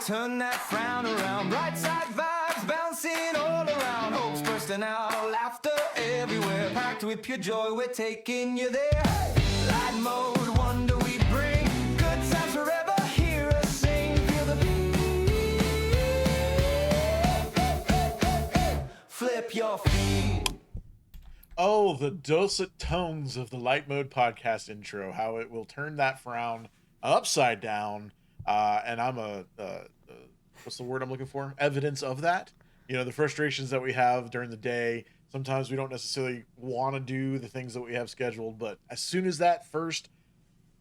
turn that frown around. Bright side vibes bouncing all around. Hopes bursting out, laughter everywhere. Packed with pure joy, we're taking you there. Light mode, wonder we bring. Good times forever, hear us sing. Feel the beat. Flip your feet. Oh, the dulcet tones of the LightMode Podcast intro. How it will turn that frown upside down. And I'm what's the word I'm looking for? Evidence of that. You know, the frustrations that we have during the day. Sometimes we don't necessarily want to do the things that we have scheduled, but as soon as that first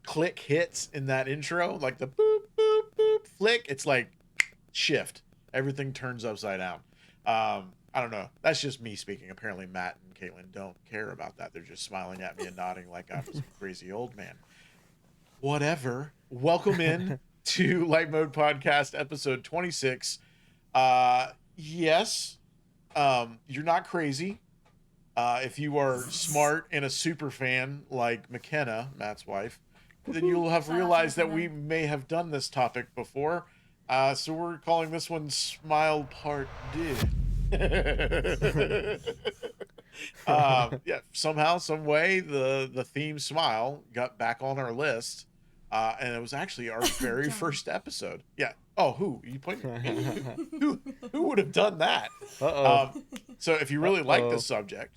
click hits in that intro, like the boop, boop, boop flick, it's like shift. Everything turns upside down. I don't know. That's just me speaking. Apparently Matt and Katelyn don't care about that. They're just smiling at me and nodding like I'm some crazy old man. Whatever. Welcome in to LightMode Podcast episode 26. Yes, you're not crazy. If you are smart and a super fan like McKenna, Matt's wife, then you'll have realized that we may have done this topic before. So we're calling this one Smile Part D. Yeah, somehow, some way, the theme smile got back on our list. And it was actually our very first episode. Yeah. Oh, who? You pointed at me? Who would have done that? So if you really like this subject,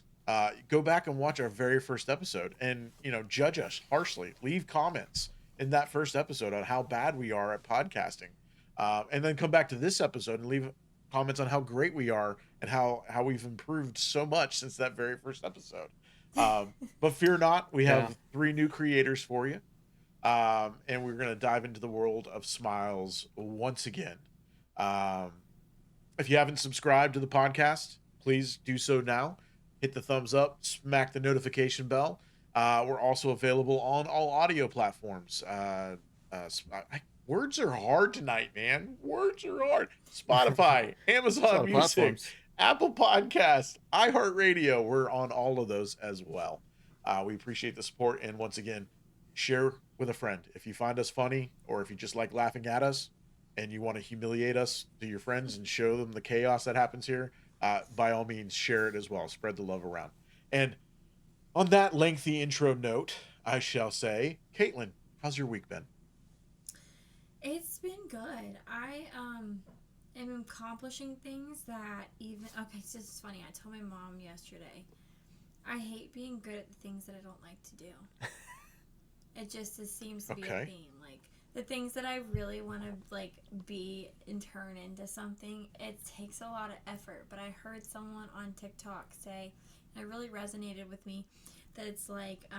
go back and watch our very first episode and, judge us harshly. Leave comments in that first episode on how bad we are at podcasting. And then come back to this episode and leave comments on how great we are and how we've improved so much since that very first episode. But fear not, we have 3 new creators for you. And we're going to dive into the world of smiles once again. If you haven't subscribed to the podcast, please do so now. Hit the thumbs up, smack the notification bell. We're also available on all audio platforms. Words are hard tonight, man. Words are hard. Spotify, Amazon Music, platforms. Apple Podcast, iHeartRadio. We're on all of those as well. We appreciate the support. And once again, share with a friend. If you find us funny, or if you just like laughing at us and you want to humiliate us to your friends and show them the chaos that happens here, by all means, share it as well. Spread the love around. And on that lengthy intro note, I shall say, Katelyn, how's your week been? It's been good. I am accomplishing things that it's just funny. I told my mom yesterday, I hate being good at the things that I don't like to do. It seems to be a theme. Like, the things that I really want to, be and turn into something, it takes a lot of effort. But I heard someone on TikTok say, and it really resonated with me, that it's like,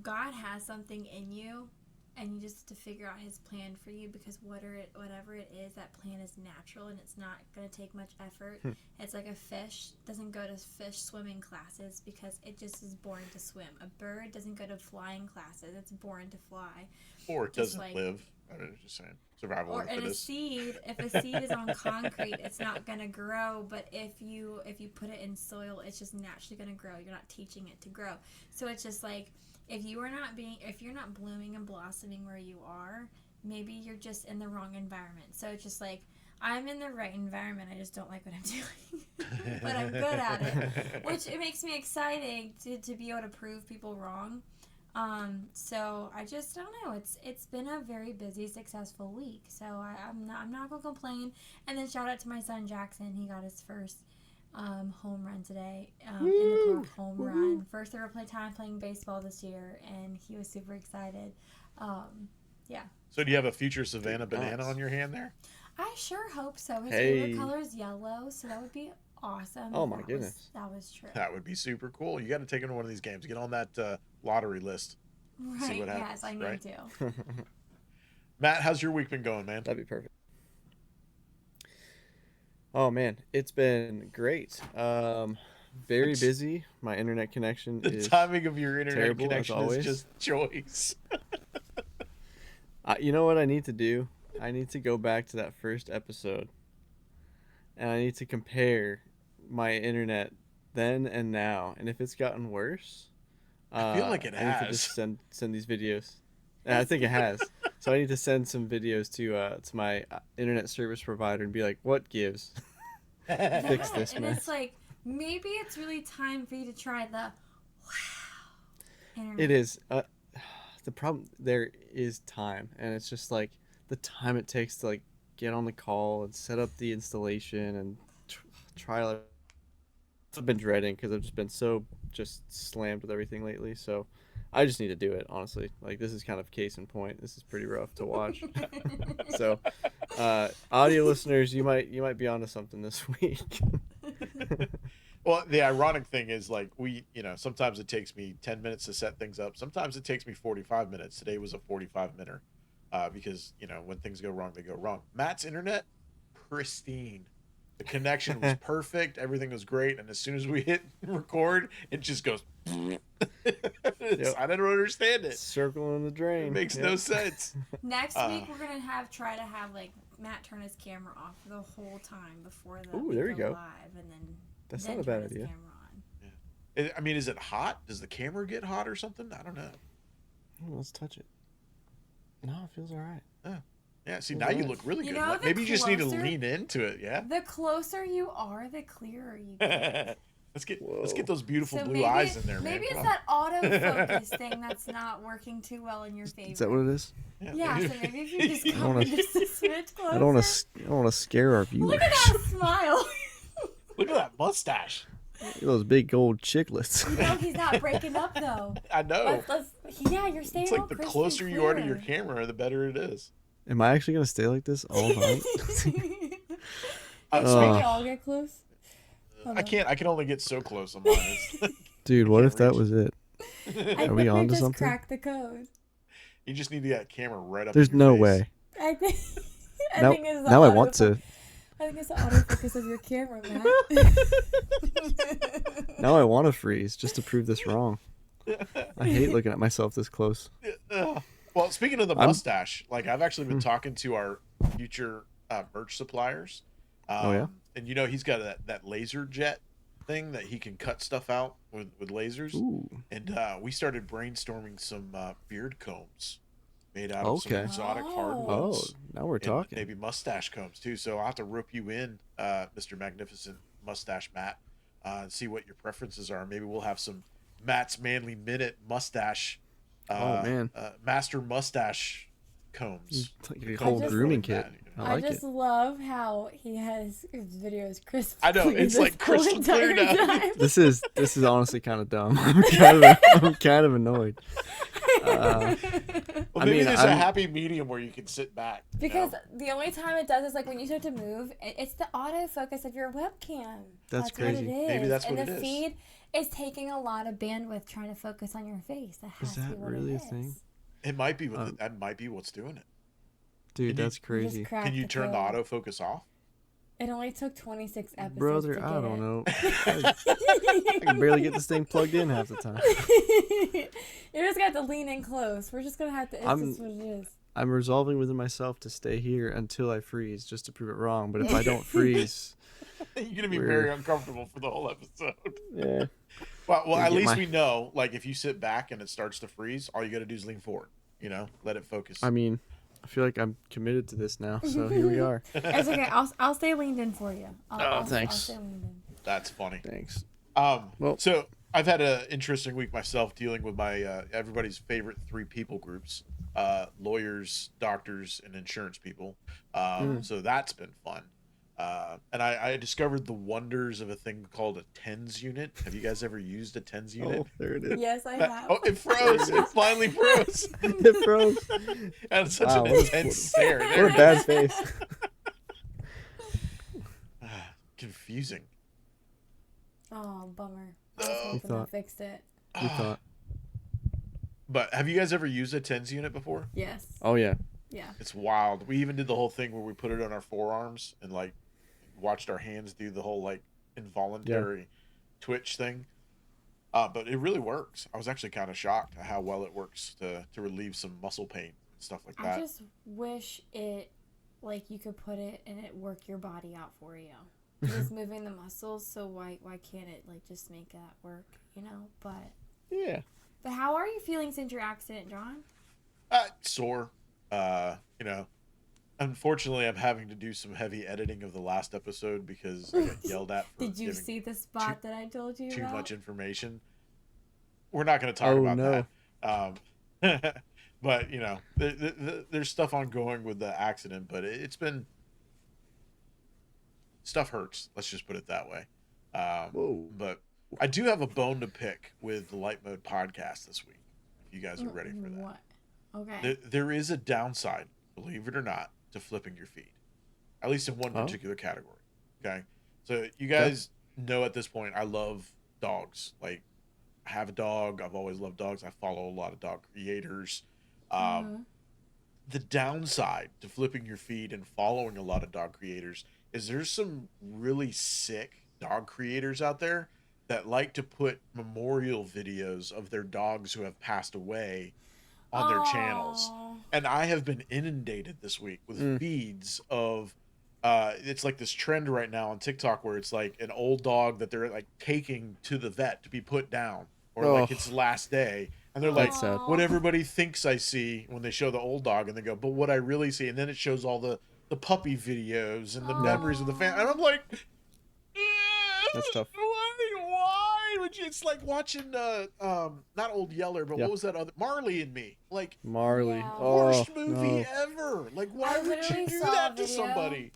God has something in you, and you just have to figure out his plan for you, because whatever it is, that plan is natural, and it's not going to take much effort. It's like a fish doesn't go to fish swimming classes because it just is born to swim. A bird doesn't go to flying classes. It's born to fly. Or it doesn't live. I mean, just saying. Survival of the fittest. If a seed is on concrete, it's not going to grow, but if you put it in soil, it's just naturally going to grow. You're not teaching it to grow. So it's just like, if you're not blooming and blossoming where you are, maybe you're just in the wrong environment. So it's just like, I'm in the right environment, I just don't like what I'm doing. But I'm good at it, which it makes me exciting to be able to prove people wrong. So I don't know. It's been a very busy, successful week. So I'm not gonna complain. And then shout out to my son Jackson. He got his first home run today, in the park home run. First ever time playing baseball this year, and he was super excited. Yeah. So do you have a future Savannah banana on your hand there? I sure hope so. His favorite color is yellow, so that would be awesome. Oh my goodness. That was true. That would be super cool. You got to take him to one of these games. Get on that lottery list. Right. See what happens, yes, I need to. Matt, how's your week been going, man? That'd be perfect. Oh man, it's been great. Very busy. My internet connection is the timing of your internet connection is just choice. You know what I need to do? I need to go back to that first episode, and I need to compare my internet then and now. And if it's gotten worse, I feel like it has. I need to just send these videos. I think it has. So I need to send some videos to my internet service provider and be like, what gives? Fix this And mess. it's like, maybe it's really time for you to try the wow internet. It is. The problem there is time, and it's just like the time it takes to like get on the call and set up the installation and try. I've been dreading because I've just been so slammed with everything lately. So I just need to do it, honestly. Like, this is kind of case in point. This is pretty rough to watch. So, audio listeners, you might be onto something this week. Well, the ironic thing is, like, sometimes it takes me 10 minutes to set things up. Sometimes it takes me 45 minutes. Today was a 45-minute because, when things go wrong, they go wrong. Matt's internet, pristine. The connection was perfect. Everything was great. And as soon as we hit record, it just goes. I don't understand it. Circle in the drain. It makes no sense. Next week we're gonna try to have like Matt turn his camera off the whole time before the Ooh, there you go. live, and then That's then not a turn bad his idea. camera on. I mean, is it hot? Does the camera get hot or something? I don't know. Let's touch it. No, it feels all right. Yeah, see, now you look really You good. know, Like, the maybe you just need to closer- lean into it, yeah? The closer you are, the clearer you get. Let's get Whoa. those beautiful So blue maybe, eyes in there, man. maybe it's Come that autofocus thing that's not working too well in your favor. Is that what it is? on. Yeah, so maybe if you just come wanna- just a smidge closer. I don't want to scare our viewers. Look at that smile. Look at that mustache. Look at those big gold chiclets. You know he's not breaking up though. I know. Yeah, you're staying It's like all the crisp closer and you are to clear. your camera, the better it is. Am I actually gonna stay like this all night? Should Oh. we all get close? Hold I on. can't. I can only get so close on mine. It's- Dude, what Can't if that reach. was it? I Are think we on to just something? cracked the code. You just need to get that camera right up. There's in your no face. way. I think. I Now, think it's the now I want to. I think it's the autofocus of your camera, Matt. Now I want to freeze just to prove this wrong. I hate looking at myself this close. Well, speaking of the I'm- mustache, like I've actually been talking to our future merch suppliers. Oh, yeah? And he's got that laser jet thing that he can cut stuff out with lasers. Ooh. And we started brainstorming some beard combs made out of some Okay. exotic Oh. hardwoods. Oh, now we're And talking. maybe mustache combs too. So I'll have to rope you in, Mr. Magnificent Mustache Matt, and see what your preferences are. Maybe we'll have some Matt's Manly Minute mustache. Oh, man. Master mustache combs. It's like a I whole just- grooming kit. I I like just it. love how he has his videos crisp. I know, clear it's this like crystal whole clear entire now. time. This is honestly kind of dumb. I'm kind of annoyed. Well, I maybe mean, there's a I'm- happy medium where you can sit back. Because the only time it does is like when you start to move, it's the autofocus of your webcam. That's What crazy. it is. Maybe that's and what the it is. feed is taking a lot of bandwidth trying to focus on your face. That has Is to be that what really it a thing? is. It might be that might be what's doing it. Dude, Can you- that's You just crazy. cracked Can you the turn the code. autofocus off? It only took 26 episodes. Brother, to I get don't it. know. I can barely get this thing plugged in half the time. You just got to lean in close. We're just gonna have to. It's just what it is. I'm resolving within myself to stay here until I freeze, just to prove it wrong. But if I don't freeze, You're gonna be We're- very uncomfortable for the whole episode. yeah. Well, Gonna at get least my- we know. Like, if you sit back and it starts to freeze, all you got to do is lean forward. Let it focus. I mean, I feel like I'm committed to this now, so here we are. It's okay. I'll stay leaned in for you. I'll thanks. stay leaned in. That's funny. Thanks. Well, so I've had an interesting week myself dealing with my everybody's favorite three people groups: lawyers, doctors, and insurance people. So that's been fun. And I discovered the wonders of a thing called a TENS unit. Have you guys ever used a TENS unit? Oh, there it is. Yes, I have. Oh, it froze! It finally froze. It froze. And such Wow, an what a- intense stare. What There a bad face. Confusing. Oh, bummer. I No. was hoping I thought- fixed it. You thought? But have you guys ever used a TENS unit before? Yes. Oh yeah. Yeah. It's wild. We even did the whole thing where we put it on our forearms and like watched our hands do the whole like involuntary twitch thing. But it really works. I was actually kind of shocked at how well it works to relieve some muscle pain and stuff like that. I just wish it, like, you could put it and it work your body out for you. Just moving the muscles, so why can't it, like, just make that work, But Yeah. how are you feeling since your accident, John? Sore. You know, unfortunately, I'm having to do some heavy editing of the last episode because I got yelled at for Did you giving see the spot that I told you too about? much information. We're not going to talk Oh about no. that. But you know, there's stuff ongoing with the accident, but it's been stuff hurts. Let's just put it that way. Whoa. But I do have a bone to pick with the Light Mode podcast this week. If you guys are ready for that. What? Okay. There is a downside, believe it or not, to flipping your feed, at least in one Oh. particular category. Okay, so you guys know at this point I love dogs. Like, I have a dog. I've always loved dogs. I follow a lot of dog creators. The downside to flipping your feed and following a lot of dog creators is there's some really sick dog creators out there that like to put memorial videos of their dogs who have passed away on their channels. Aw. And I have been inundated this week with feeds of it's like this trend right now on TikTok where it's like an old dog that they're like taking to the vet to be put down, or like it's last day, and they're like, That's sad. what everybody thinks I see when they show the old dog, and they go, but what I really see, and then it shows all the puppy videos and the memories of the family, and I'm like, That's tough. why would you? It's like watching not Old Yeller, but Yeah. what was that other, Marley and Me, like Marley. Yeah. Oh, worst movie no. ever. Like, why I would literally you do saw a that to video. somebody?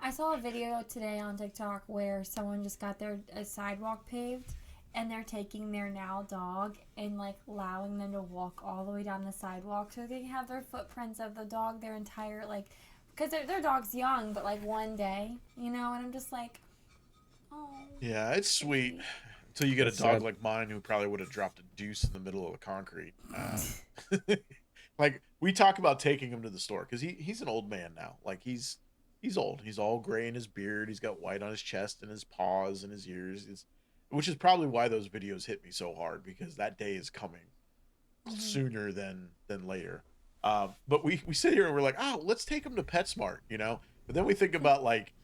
I saw a video today on TikTok where someone just got their sidewalk paved, and they're taking their now dog and like allowing them to walk all the way down the sidewalk so they can have their footprints of the dog their entire, like, because their dog's young, but like one day, you know. And I'm just like, oh. Yeah, it's sweet until you get That's a dog sad. like mine who probably would have dropped a deuce in the middle of the concrete. Like, we talk about taking him to the store because he's an old man now. Like, he's old. He's all gray in his beard. He's got white on his chest and his paws and his ears. Which is probably why those videos hit me so hard, because that day is coming sooner than later. But we sit here and we're like, oh, let's take him to PetSmart, you know? But then we think about like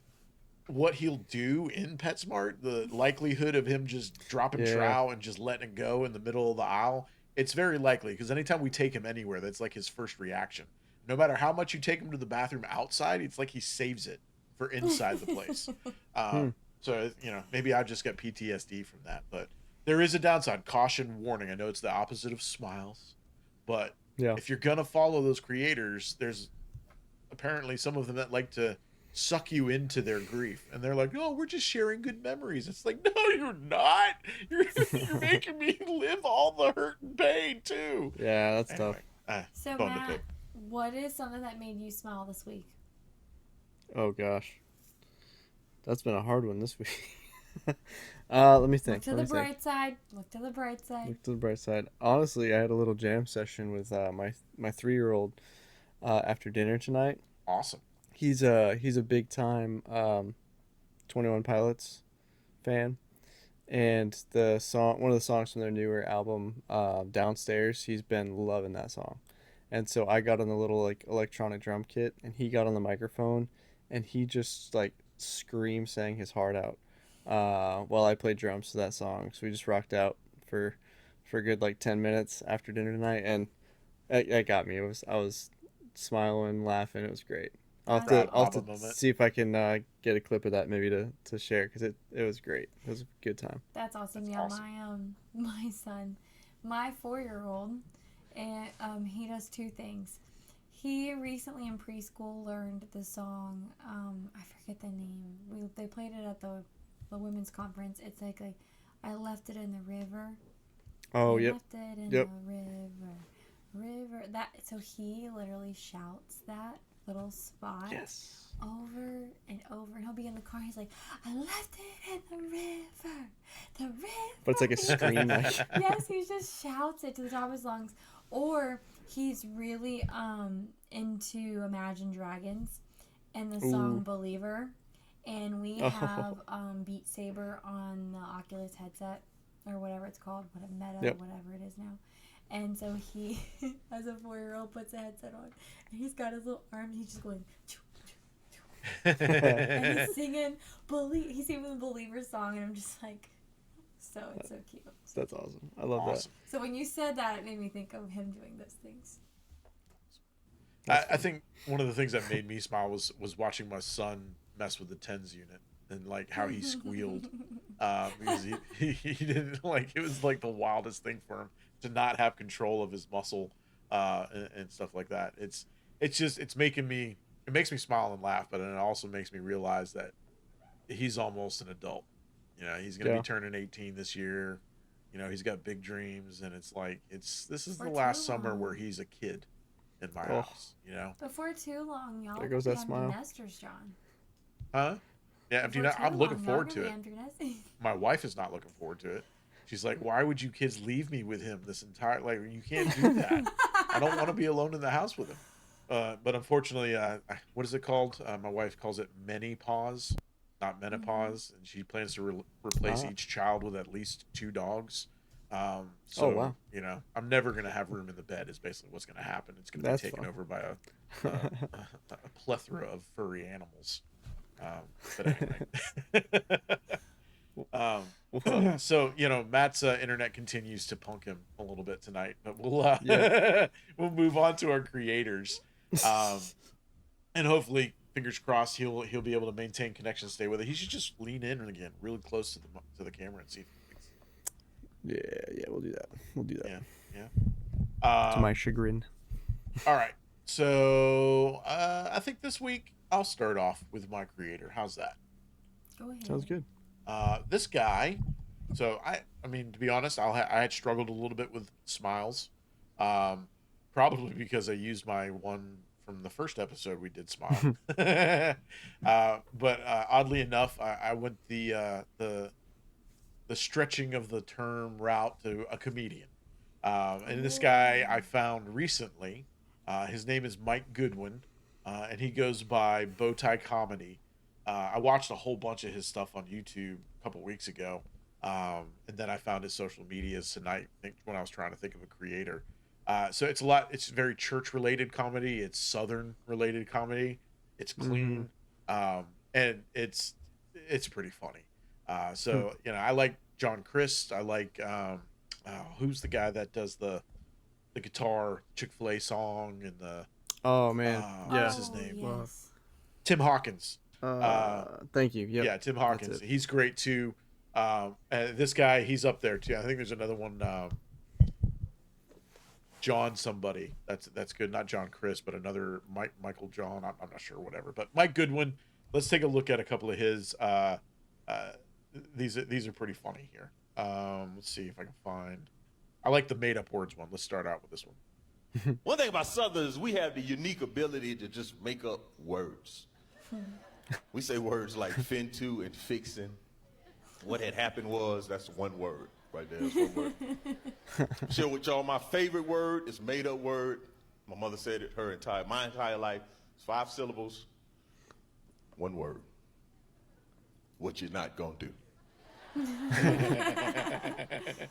what he'll do in PetSmart, the likelihood of him just dropping trow and just letting it go in the middle of the aisle. It's very likely, because anytime we take him anywhere, that's like his first reaction. No matter how much you take him to the bathroom outside, it's like he saves it for inside the place. So, you know, maybe I just got PTSD from that. But there is a downside. Caution, warning. I know it's the opposite of smiles. But Yeah. if you're going to follow those creators, there's apparently some of them that like to suck you into their grief. And they're like, oh, we're just sharing good memories. It's like, no, you're not. You're making me live all the hurt and pain, too. Yeah, that's Anyway, tough. So fun to Matt, pick. what is something that made you smile this week? Oh gosh. That's been a hard one this week. Let me think. Look to let the me think. bright side. Look to the bright side. Look to the bright side. Honestly, I had a little jam session with my 3-year-old after dinner tonight. Awesome. He's a big time 21 Pilots fan, and one of the songs from their newer album, Downstairs, he's been loving that song. And so I got on the little like electronic drum kit, and he got on the microphone, and he just like screamed, sang his heart out while I played drums to that song. So we just rocked out for a good like 10 minutes after dinner tonight, and it got me. I was smiling, laughing. It was great. I'll have to moment. see if I can get a clip of that maybe to share, because it was great. It was a good time. That's awesome. That's Yeah, awesome. my son, my 4-year-old, and he does two things. He recently in preschool learned the song. I forget the name. They played it at the women's conference. It's like I left it in the river. Oh, I yep. left it in Yep. the river. That, so he literally shouts that little spot Yes. over and over, and he'll be in the car. He's like, I left it in the river. But it's like a scream. Like, Yes, he just shouts it to the top of his lungs. Or he's really into Imagine Dragons and the song Ooh. Believer. And we Oh. have Beat Saber on the Oculus headset, or whatever it's called, Meta, Yep. whatever it is now. And so he, as a 4-year-old, puts a headset on, and he's got his little arms. He's just going, and he's singing the Believer song, and I'm just like, it's so cute. that's awesome. I love Awesome. So when you said that, it made me think of him doing those things. I think one of the things that made me smile was watching my son mess with the tens unit and like how he squealed because he didn't like it was like the wildest thing for him to not have control of his muscle and stuff like that. It makes me smile and laugh, but it also makes me realize that he's almost an adult. You know, he's gonna be turning 18 this year. You know, he's got big dreams, and it's like this is the last summer where he's a kid in my house. You know, before too long, y'all. There goes that smile. Nesters, John. Huh? Yeah, I'm looking forward to it. My wife is not looking forward to it. She's like, "Why would you kids leave me with him this entire like? You can't do that. I don't want to be alone in the house with him." But unfortunately, what is it called? My wife calls it menopause, not menopause, and she plans to replace each child with at least 2 dogs. So, wow. You know, I'm never going to have room in the bed is basically what's going to happen. It's going to be taken over by a plethora of furry animals. But anyway. So, you know, Matt's internet continues to punk him a little bit tonight, but we'll move on to our creators. And hopefully, fingers crossed, he'll be able to maintain connection, stay with it. He should just lean in and again, really close to the camera and see if he thinks. Yeah, we'll do that. Yeah. To my chagrin. All right. So I think this week I'll start off with my creator. How's that? Go ahead. Sounds good. This guy. So I mean, to be honest, I had struggled a little bit with smiles, probably because I used my one from the first episode we did smile. But oddly enough, I went the stretching of the term route to a comedian. And this guy I found recently. His name is Mike Goodwin, and he goes by bowtiecomedy. I watched a whole bunch of his stuff on YouTube a couple weeks ago, and then I found his social medias tonight when I was trying to think of a creator. So it's very church-related comedy. It's Southern-related comedy. It's clean, and it's pretty funny. So you know, I like John Christ. I like who's the guy that does the guitar Chick-fil-A song and the what's his name? Yes. Tim Hawkins. Thank you. Yep. Yeah, Tim Hawkins. He's great too. And this guy, he's up there too. I think there's another one. John somebody. That's good. Not John Chris, but another Michael John. I'm not sure. Whatever. But Mike Goodwin. Let's take a look at a couple of his. These are pretty funny here. Let's see if I can find. I like the made up words one. Let's start out with this one. One thing about Southerners, we have the unique ability to just make up words. We say words like fin to and fixing. What had happened was, that's one word right there. That's one word. Share with y'all my favorite word. It's made up word. My mother said it my entire life. It's 5 syllables. One word. What you're not gonna do.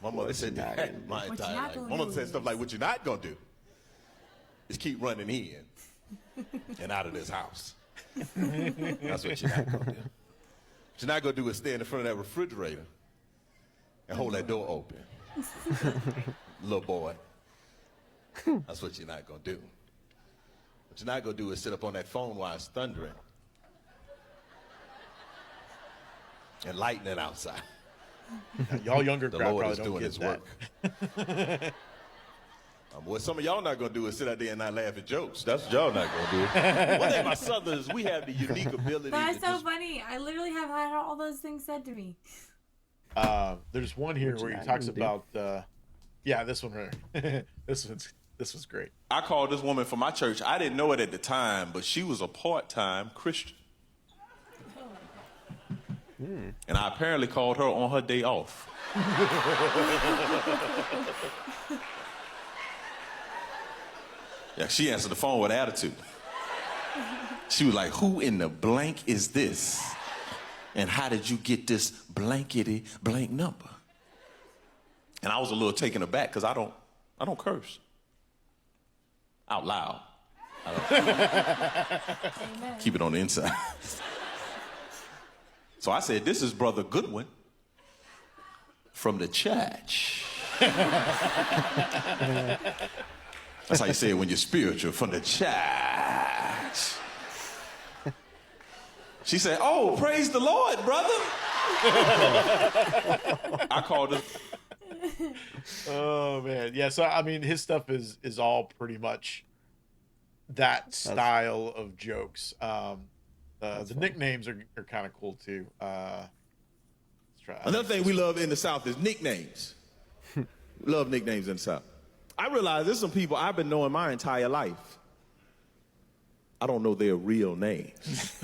My mother said that my entire life. My mother said stuff like, what you're not gonna do is keep running in and out of this house. That's what you're not gonna do. What you're not gonna do is stand in front of that refrigerator and hold that door open. Little boy. That's what you're not gonna do. What you're not gonna do is sit up on that phone while it's thundering and lightning outside. Y'all younger crowd Lord probably is don't doing get his that. work. What some of y'all not gonna do is sit out there and not laugh at jokes. That's what y'all not gonna do. One thing about Southerners, we have the unique ability. That's so funny. I literally have had all those things said to me. There's one here where he talks about. This one right. This was great. I called this woman from my church. I didn't know it at the time, but she was a part-time Christian. And I apparently called her on her day off. Yeah, she answered the phone with attitude. She was like, who in the blank is this? And how did you get this blankety blank number? And I was a little taken aback because I don't curse. Out loud. Keep it on the inside. So I said, this is Brother Goodwin from the church. That's how you say it when you're spiritual, from the church. She said, oh, praise the Lord, brother. I called her. Oh, man. Yeah, so, I mean, his stuff is all pretty much that style of jokes. The nicknames are kind of cool, too. Let's try. Another thing we love in the South is nicknames. Love nicknames in the South. I realize there's some people I've been knowing my entire life. I don't know their real names.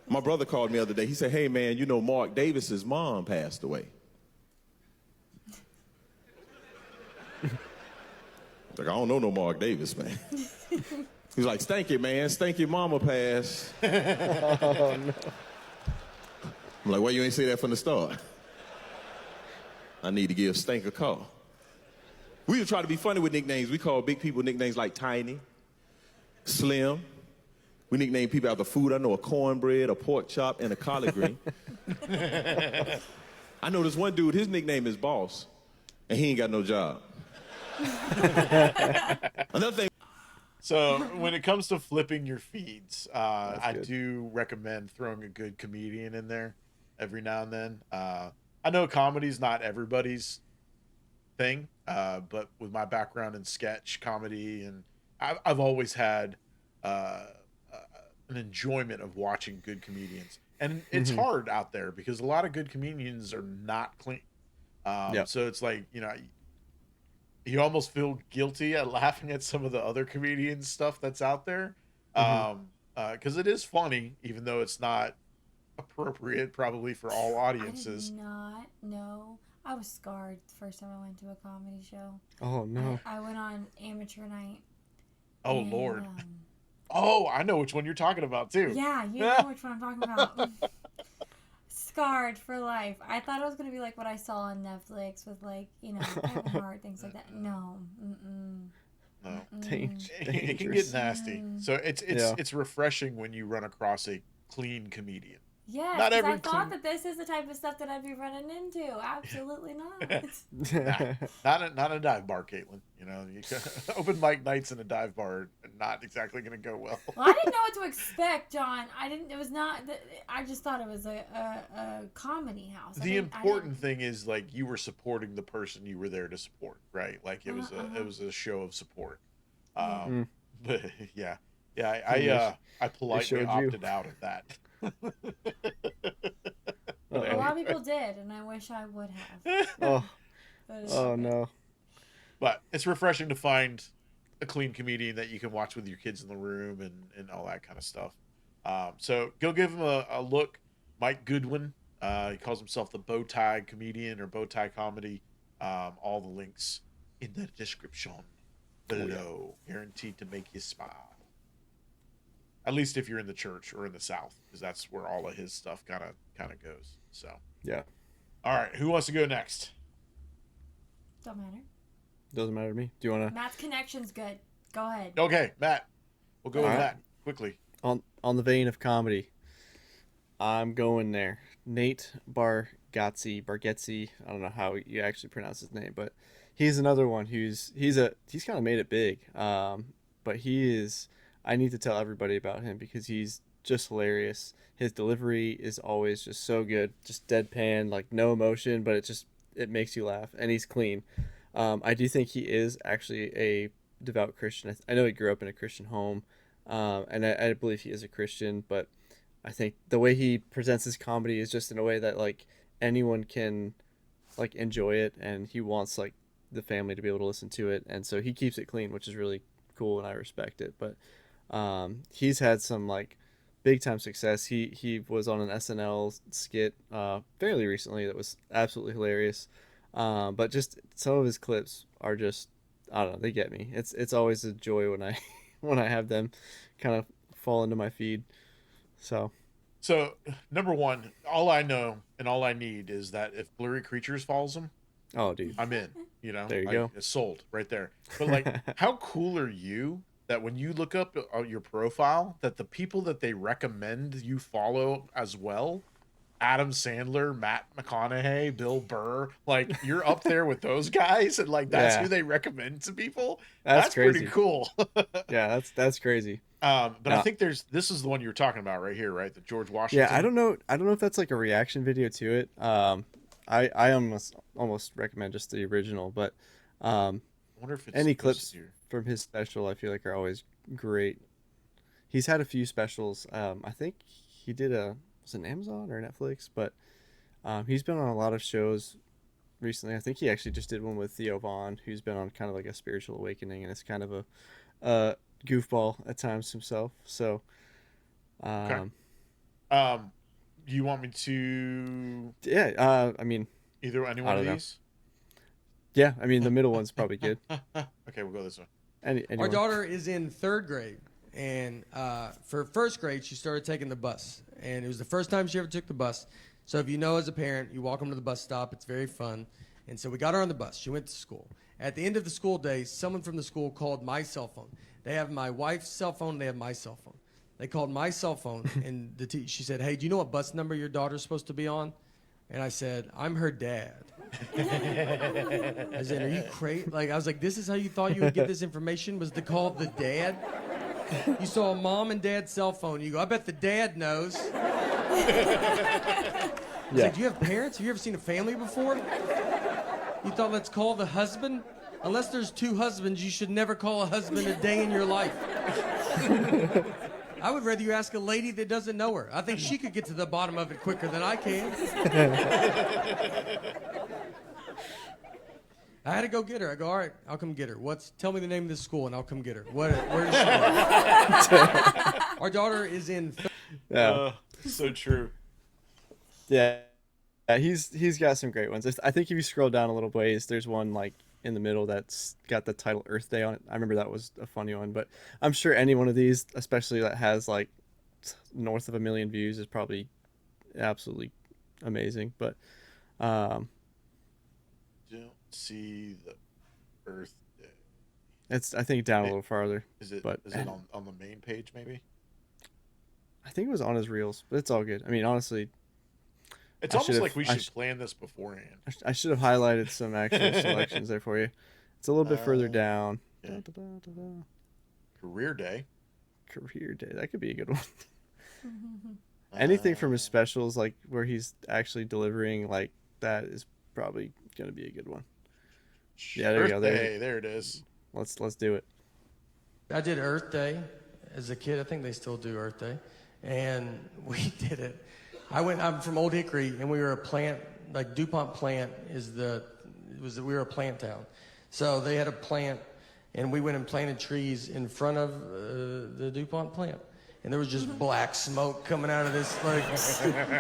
My brother called me the other day. He said, hey, man, you know Mark Davis's mom passed away. Like, I don't know no Mark Davis, man. He's like, Stanky, man. Stanky mama passed. Oh, no. I'm like, why you ain't say that from the start? I need to give Stank a call. We would try to be funny with nicknames. We call big people nicknames like Tiny, Slim. We nickname people after food. I know a cornbread, a pork chop, and a collard green. I know this one dude, his nickname is Boss, and he ain't got no job. Another thing. So when it comes to flipping your feeds, I do recommend throwing a good comedian in there every now and then. I know comedy's not everybody's thing, but with my background in sketch comedy, and I've always had an enjoyment of watching good comedians. And it's hard out there because a lot of good comedians are not clean. So it's like, you know, you almost feel guilty at laughing at some of the other comedians stuff that's out there. Because it is funny, even though it's not appropriate probably for all audiences. I did not know. I was scarred the first time I went to a comedy show. Oh, no. I went on amateur night. Oh, and, Lord. Oh, I know which one you're talking about, too. Yeah, you know which one I'm talking about. Scarred for life. I thought it was going to be like what I saw on Netflix with, like, you know, Kevin Hart, things like that. No. No. Dangerous. It can get nasty. So it's refreshing when you run across a clean comedian. Yeah, because I thought that this is the type of stuff that I'd be running into. Absolutely not. Not a dive bar, Katelyn. You know, open mic nights in a dive bar are not exactly going to go well. Well, I didn't know what to expect, John. It was not. I just thought it was a comedy house. The important thing is, like, you were supporting the person you were there to support, right? Like it was a show of support. But yeah, I politely opted out of that. A lot of people did, and I wish I would have. Oh no. But it's refreshing to find a clean comedian that you can watch with your kids in the room and all that kind of stuff. So go give him a look. Mike Goodwin. He calls himself the Bowtie Comedian or Bowtie Comedy. All the links in the description below. Guaranteed to make you smile. At least if you're in the church or in the South, because that's where all of his stuff kind of goes. So yeah. All right, who wants to go next? Don't matter. Doesn't matter to me. Do you want to? Matt's connection's good. Go ahead. Okay, Matt. We'll go with Matt quickly. On the vein of comedy, I'm going there. Nate Bargatze. I don't know how you actually pronounce his name, but he's another one he's kind of made it big. But he is. I need to tell everybody about him because he's just hilarious. His delivery is always just so good, just deadpan, like no emotion, but it makes you laugh, and he's clean. I do think he is actually a devout Christian. I know he grew up in a Christian home, and I believe he is a Christian, but I think the way he presents his comedy is just in a way that like anyone can like enjoy it, and he wants like the family to be able to listen to it, and so he keeps it clean, which is really cool, and I respect it. But he's had some like big time success. He was on an SNL skit fairly recently that was absolutely hilarious. But just some of his clips are just, I don't know, they get me. It's always a joy when I have them kind of fall into my feed. So number one, all I know and all I need is that if Blurry Creatures follows him, oh dude, I'm in. You know, there you go. It's sold right there. But like, how cool are you that when you look up your profile, that the people that they recommend you follow as well Adam Sandler, Matt McConaughey, Bill Burr, like you're up there with those guys, and like that's who they recommend to people. That's crazy. pretty cool. Yeah, that's crazy. But I think this is the one you were talking about right here, right? The George Washington. Yeah, I don't know if that's like a reaction video to it. I almost recommend just the original, but I wonder if it's any clips from his special I feel like are always great. He's had a few specials. I think he did was it Amazon or Netflix, but he's been on a lot of shows recently. I think he actually just did one with Theo Vaughn, who's been on kind of like a spiritual awakening, and it's kind of a goofball at times himself. So okay. You want me to I mean either any one of these? Yeah, I mean the middle one's probably good. Okay, we'll go this way. Our daughter is in 3rd grade, and for 1st grade she started taking the bus, and it was the first time she ever took the bus. So if you know, as a parent, you walk them to the bus stop. It's very fun. And so we got her on the bus. She went to school. At the end of the school day, someone from the school called my cell phone. They have my wife's cell phone. They have my cell phone. They called my cell phone, and she said, "Hey, do you know what bus number your daughter's supposed to be on?" And I said, "I'm her dad." I said, "Are you crazy?" Like, I was like, "This is how you thought you would get this information, was to call the dad?" You saw a mom and dad's cell phone. You go, "I bet the dad knows." I was like, "Do you have parents? Have you ever seen a family before? You thought, let's call the husband? Unless there's 2 husbands, you should never call a husband a day in your life." I would rather you ask a lady that doesn't know her. I think she could get to the bottom of it quicker than I can. I had to go get her. I go, "All right, I'll come get her. Tell me the name of this school and I'll come get her." Where does she go? Our daughter is in. So true. Yeah, he's got some great ones. I think if you scroll down a little ways, there's one like in the middle that's got the title Earth Day on it. I remember that was a funny one, but I'm sure any one of these, especially that has like north of 1 million views, is probably absolutely amazing. But don't see the Earth Day. It's I think down a little farther. Is it on the main page maybe? I think it was on his reels, but it's all good. I mean, honestly, it's almost like we should plan this beforehand. I should have highlighted some actual selections there for you. It's a little bit further down. Yeah. Career Day. Career Day. That could be a good one. Anything from his specials, like where he's actually delivering, like that is probably going to be a good one. Yeah, there you go. There it is. Let's do it. I did Earth Day as a kid. I think they still do Earth Day. And we did it. I'm from Old Hickory, and we were a plant, like DuPont plant we were a plant town. So they had a plant, and we went and planted trees in front of the DuPont plant. And there was just black smoke coming out of this, like,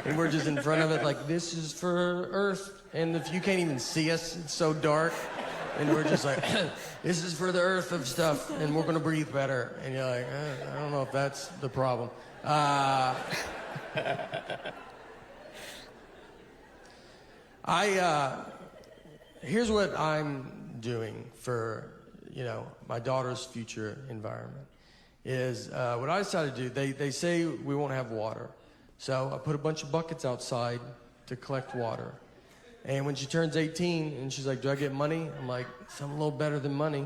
and we're just in front of it, like, this is for Earth. And if you can't even see us, it's so dark. And we're just like, this is for the Earth of stuff, and we're going to breathe better. And you're like, I don't know if that's the problem. Here's what I'm doing for, my daughter's future environment. Is what I decided to do. They say we won't have water. So I put a bunch of buckets outside to collect water. And when she turns 18 and she's like, "Do I get money?" I'm like, "Something a little better than money."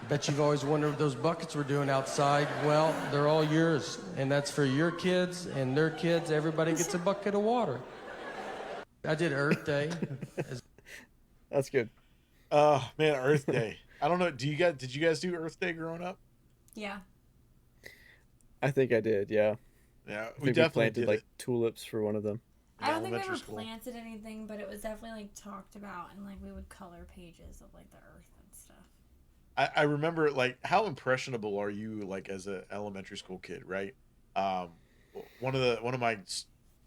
Bet you've always wondered what those buckets were doing outside. Well, they're all yours. And that's for your kids and their kids. Everybody gets a bucket of water. I did Earth Day. That's good. Oh, man, Earth Day. I don't know. Did you guys do Earth Day growing up? Yeah. I think I did, yeah. Yeah, we definitely planted like tulips for one of them. I don't think we ever planted anything, but it was definitely like talked about, and like we would color pages of like the earth and stuff. I remember, like, how impressionable are you, like, as an elementary school kid, right? One of my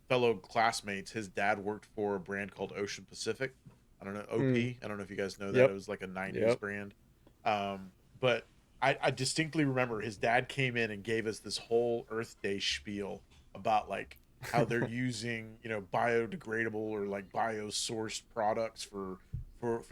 fellow classmates, his dad worked for a brand called Ocean Pacific. I don't know, OP. I don't know if you guys know that. Yep. It was like a 90s brand. But I distinctly remember his dad came in and gave us this whole Earth Day spiel about, like, how they're using, biodegradable or, like, bio-sourced products for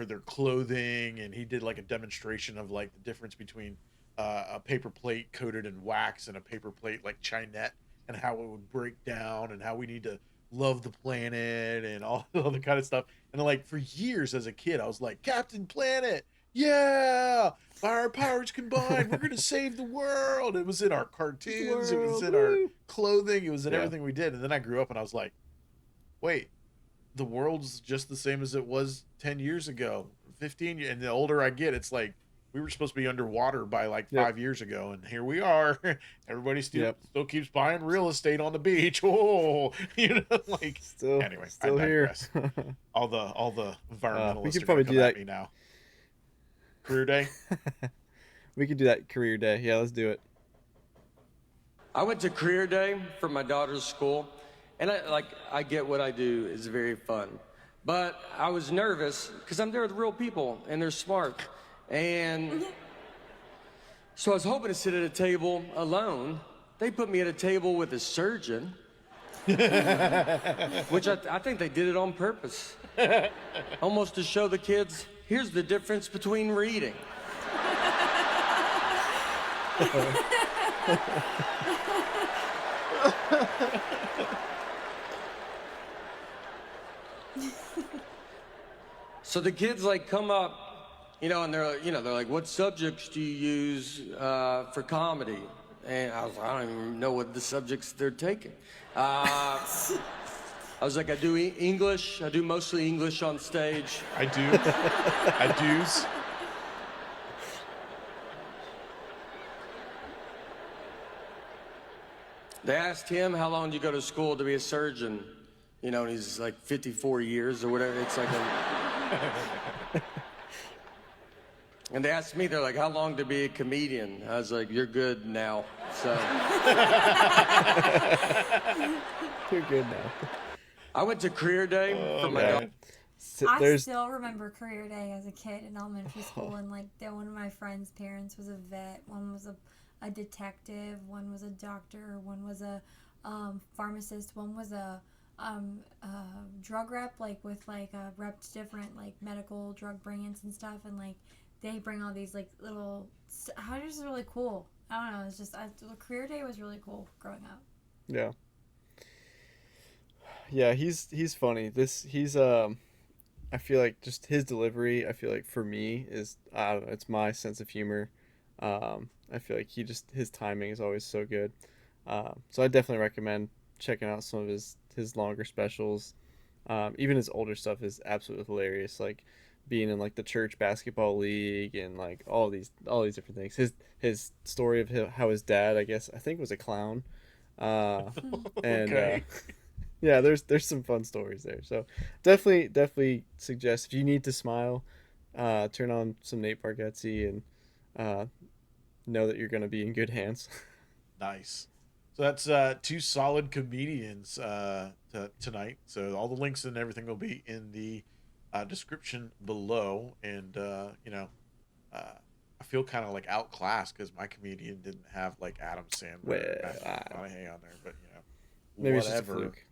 their clothing. And he did, like, a demonstration of, like, the difference between a paper plate coated in wax and a paper plate like Chinette. and how it would break down and how we need to love the planet and all the kind of stuff. And like for years as a kid, I was like, Captain Planet, yeah, by our powers combined, we're gonna save the world. It was in our cartoons, it was in our clothing, it was in everything we did. And then I grew up and I was like, wait, the world's just the same as it was 10 years ago, 15 years. And the older I get, it's like we were supposed to be underwater by like 5 years ago, and here we are. Everybody still keeps buying real estate on the beach. Oh, like still I digress. here. all the environmentalists we could are probably come do at that me now. Career day. We could do that career day. Yeah, let's do it. I went to career day for my daughter's school, and I get what I do is very fun, but I was nervous because I'm there with real people and they're smart, and so I was hoping to sit at a table alone. They put me at a table with a surgeon, which I think they did it on purpose, almost to show the kids, here's the difference between reading. So the kids like come up, and they're like, what subjects do you use for comedy? And I was like, I don't even know what the subjects they're taking. I was like, I do English. I do mostly English on stage. I do. I do's. They asked him, how long did you go to school to be a surgeon? And he's like 54 years or whatever. It's like And they asked me, they're like, how long to be a comedian? I was like, you're good now. So You're good now. I went to career day for my daughter. I still remember career day as a kid in elementary school, and like one of my friends' parents was a vet, one was a detective, one was a doctor, one was a pharmacist, one was a drug rep, like with like rep to different like medical drug brands and stuff, and like they bring all these like little, how just really cool. I don't know, it's just career day was really cool growing up. Yeah. Yeah, he's funny. He's I feel like just his delivery, I feel like for me is, I don't know, it's my sense of humor. I feel like his timing is always so good. So I definitely recommend checking out some of his longer specials. Even his older stuff is absolutely hilarious. Like being in like the church basketball league and like all these different things. His story of how his dad, I think was a clown. And yeah, there's some fun stories there. So definitely suggest, if you need to smile, turn on some Nate Bargatze and know that you're going to be in good hands. Nice. So that's two solid comedians tonight. So all the links and everything will be in the description below. And I feel kind of like outclassed because my comedian didn't have like Adam Sandler or Matthew McConaughey on there, but maybe whatever. It's just a fluke,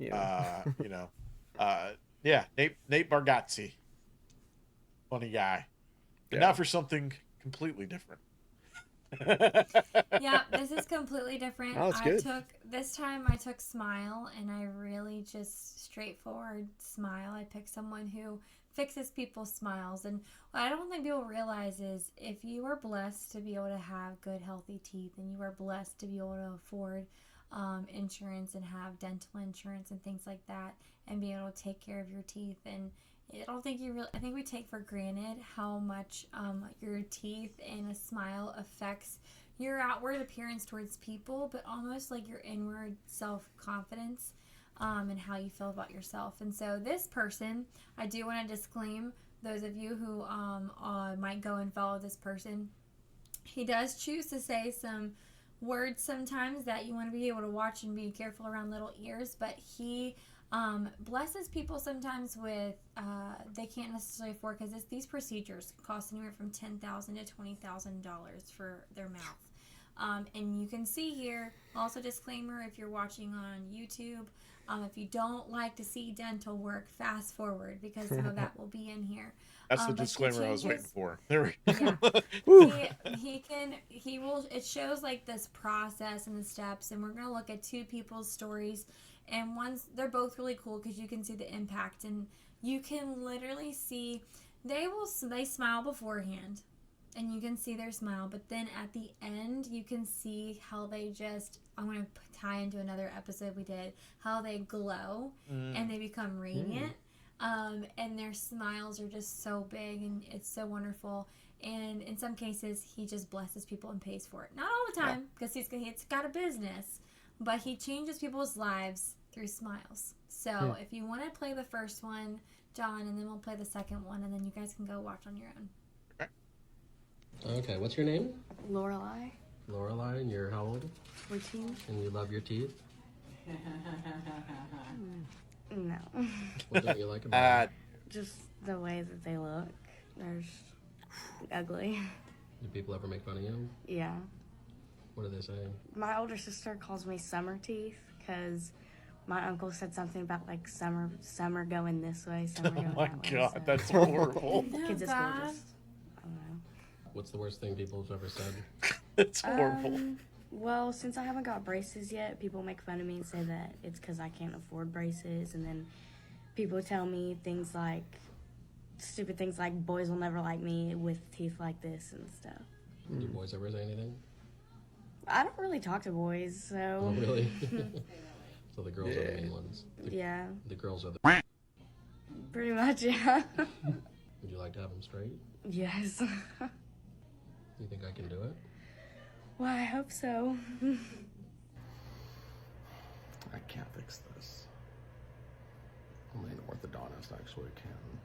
yeah, Nate Bargatze, funny guy. But now for something completely different. Yeah, this is completely different. Oh, it's good. This time I took smile, and I really just straightforward smile. I picked someone who fixes people's smiles, and what I don't think people realize is if you are blessed to be able to have good healthy teeth, and you are blessed to be able to afford insurance and have dental insurance and things like that, and be able to take care of your teeth, and I think we take for granted how much your teeth and a smile affects your outward appearance towards people, but almost like your inward self-confidence and how you feel about yourself. And so this person, I do want to disclaim those of you who might go and follow this person, he does choose to say some words sometimes that you want to be able to watch and be careful around little ears, but he blesses people sometimes with they can't necessarily afford, because these procedures cost anywhere from $10,000 to $20,000 for their mouth. And you can see here, also disclaimer, if you're watching on YouTube, If you don't like to see dental work, fast forward because some of that will be in here. That's the But disclaimer I was waiting changes- for. There we go. Yeah. he will, it shows like this process and the steps, and we're going to look at two people's stories, and they're both really cool because you can see the impact, and you can literally see they smile beforehand, and you can see their smile, but then at the end you can see how they I'm going to tie into another episode we did, how they glow and they become radiant. And their smiles are just so big, and it's so wonderful. And in some cases, he just blesses people and pays for it. Not all the time, because he's got a business, but he changes people's lives through smiles. So if you want to play the first one, John, and then we'll play the second one, and then you guys can go watch on your own. Okay, what's your name? Lorelai, Lorelai, and you're how old? 14. And you love your teeth? No. What don't you like about it? Just the way that they look. They're just ugly. Do people ever make fun of you? Yeah. What do they say? My older sister calls me summer teeth because my uncle said something about like summer going this way, summer going Oh my that way. God, So that's horrible. kids at school just, I don't know. What's the worst thing people have ever said? It's horrible. Well, since I haven't got braces yet, people make fun of me and say that it's because I can't afford braces. And then people tell me things like, stupid things like, boys will never like me with teeth like this and stuff. Do boys ever say anything? I don't really talk to boys, so... Oh, really? So the girls are the main ones. Yeah, The girls are the... pretty much, yeah. Would you like to have them straight? Yes. You think I can do it? Well, I hope so. I can't fix this. Only an orthodontist actually can.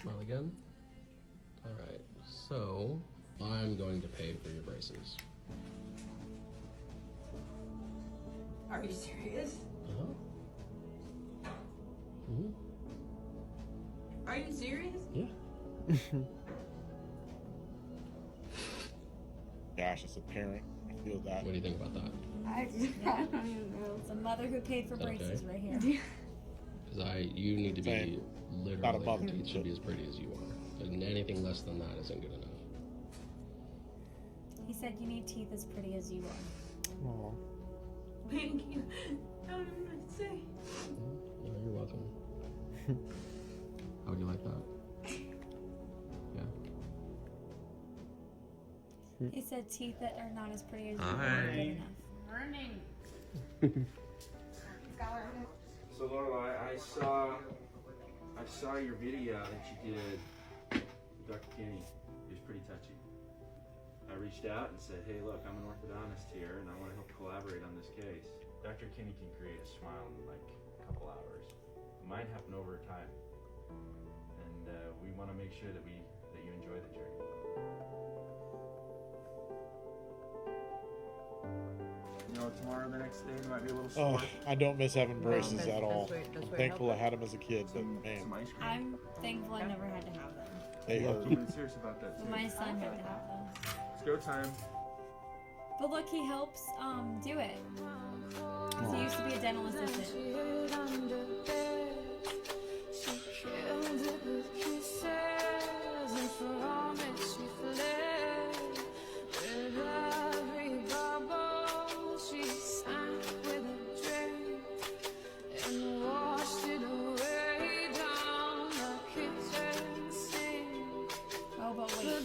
Smile again. Alright, so I'm going to pay for your braces. Are you serious? Uh-huh. Mm-hmm. Are you serious? Yeah. Gosh, as a parent, I feel that. What do you think about that? I don't even know. It's a mother who paid for braces right here. Because you need to be Same. literally, Not a mother, your teeth should but- be as pretty as you are. And anything less than that isn't good enough. He said you need teeth as pretty as you are. Aw. Thank you. I don't know what to say. Yeah, you're welcome. How would you like that? Yeah. He said teeth that are not as pretty as you Hi. are good enough. Running. So Lorelai, I saw your video that you did with Dr. Kenny. It was pretty touchy. I reached out and said, hey look, I'm an orthodontist here and I want to help collaborate on this case. Dr. Kenny can create a smile in like a couple hours. It might happen over time. And we want to make sure that you enjoy the journey. You know, tomorrow, the next day, might be a little Oh, sore. I don't miss having braces that's- at all. that's I'm what thankful I helped. had them as a kid, but Some man, ice cream. I'm thankful I never had to have them. they Yeah, hurt. I'm being serious about that too. My son had to have them. It's go time. But look, he helps do it. 'Cause he used to be a dental assistant. Oh, but wait.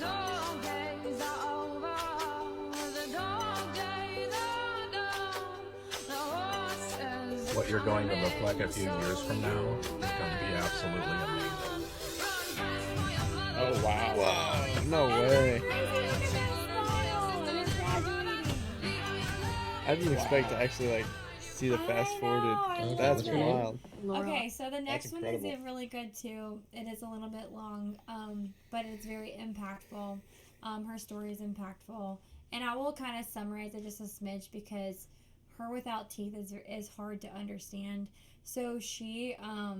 What you're going to look like a few years from now is going to be absolutely amazing. Oh wow. No way. I didn't expect to actually like see the fast forwarded. That's wild. Okay, so the next one is incredible. really good too. It is a little bit long, but it's very impactful. Her story is impactful, and I will kind of summarize it just a smidge because her without teeth is hard to understand. So she, her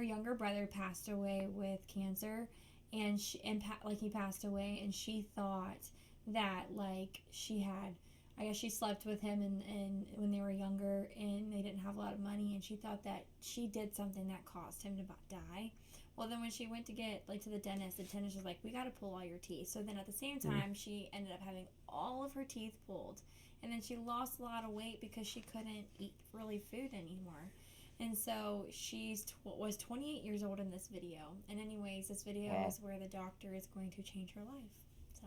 younger brother passed away with cancer, and he passed away, and she thought that like she had, I guess she slept with him and when they were younger and they didn't have a lot of money, and she thought that she did something that caused him to die. Well, then when she went to get like to the dentist was like, we got to pull all your teeth. So then at the same time, she ended up having all of her teeth pulled, and then she lost a lot of weight because she couldn't eat really food anymore. And so she was 28 years old in this video. And anyways, this video is where the doctor is going to change her life. So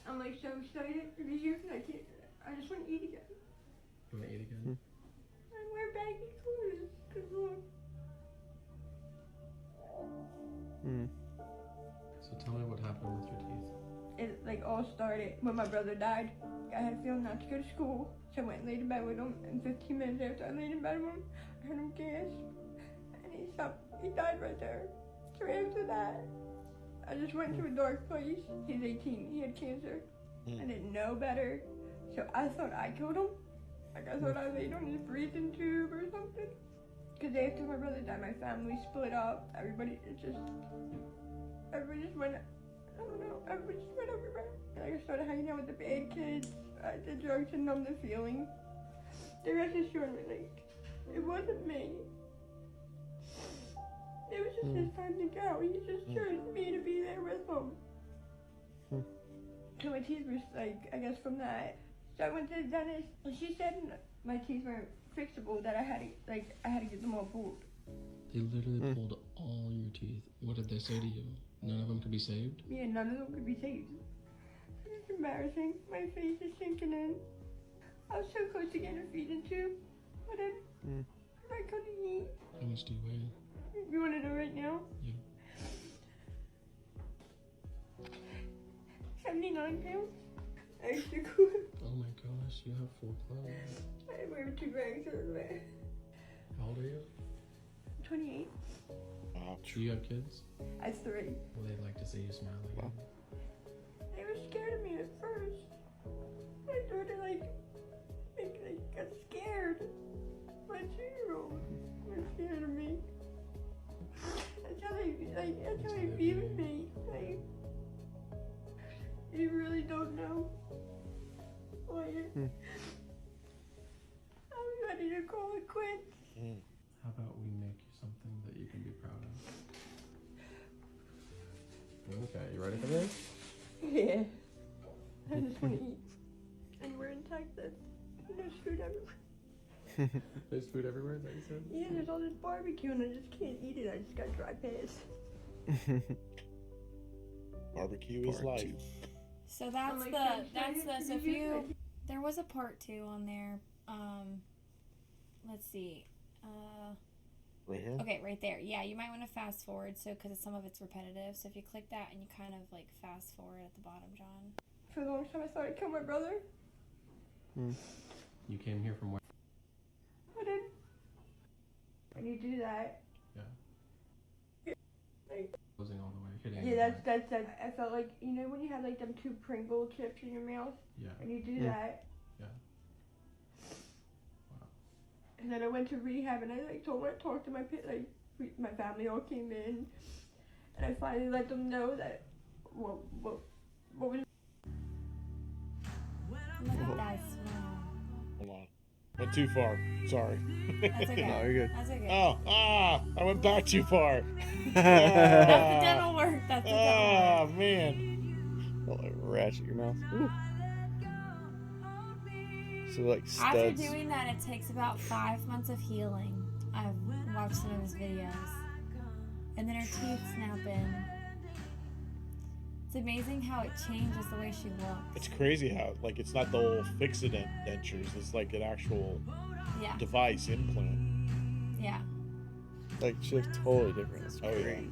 I'm like so excited to be here because I just want to eat again. You want to eat again? I wear baggy clothes. Good Lord. So tell me what happened with your teeth. It like all started when my brother died. I had a feeling not to go to school, so I went and laid in bed with him. And 15 minutes after I laid in bed with him, I heard him gasp, and he stopped. He died right there. So after that, I just went to a dark place. He's 18. He had cancer. I didn't know better, so I thought I killed him. Like I thought I laid on his breathing tube or something. Because after my brother died, my family split up. Everybody just went. I don't know. Everybody just went everywhere. Like I started hanging out with the bad kids. I did drugs to numb the feeling. The rest is short like, it wasn't me. It was just his time to go. He just chose me to be there with him. So my teeth were like, I guess from that. So I went to the dentist, and she said my teeth weren't fixable. That I had to get them all pulled. They literally pulled all your teeth. What did they say to you? None of them could be saved? Yeah, none of them could be saved. It's embarrassing. My face is sinking in. I was so close to getting a feeding tube, but then I couldn't eat. How much do you weigh? You want to know right now? Yeah. 79 pounds. I used to go. Oh my gosh, you have 4 clothes. I wear 2 bags of it. How old are you? 28. Do you have kids? I have 3. Will they like to see you smile again? They were scared of me at first. I started like got scared. My 2-year-old was scared of me. That's how they viewed me. Like, you really don't know. Like, I'm ready to call it quits. How about we make you something that you can be proud of? Okay, you ready for this? Yeah. I just want to eat. And we're in Texas. There's food everywhere. There's food everywhere, is that what you said? Yeah, there's all this barbecue and I just can't eat it. I just got dry pass. Barbecue is life. So that's so if you, there was a part 2 on there. Let's see. Right here? Okay, right there. Yeah, you might want to fast forward because some of it's repetitive. So if you click that and you kind of like fast forward at the bottom, John. For the longest time I thought I'd kill my brother. You came here from where? I didn't. When you do that. Yeah. Closing all the way, hitting. Yeah, that's. I felt like, you know when you have like them 2 Pringle chips in your mouth? Yeah. And you do that. Yeah. Wow. And then I went to rehab and I talked to my my family all came in, and I finally let them know that what was. Look at that smile. Hold on. Went too far. Sorry. That's okay. No, you're good. That's okay. I went back too far. That's the dental work. That's the dental work. Man. Oh, like ratchet your mouth. Ooh. So like studs. After doing that, it takes about 5 months of healing. I've watched some of his videos. And then her teeth snap in. It's amazing how it changes the way she looks. It's crazy how, like, it's not the old fix-it dentures. It's like an actual device implant. Yeah. Like, she looks totally different. It's Oh, yeah. crazy.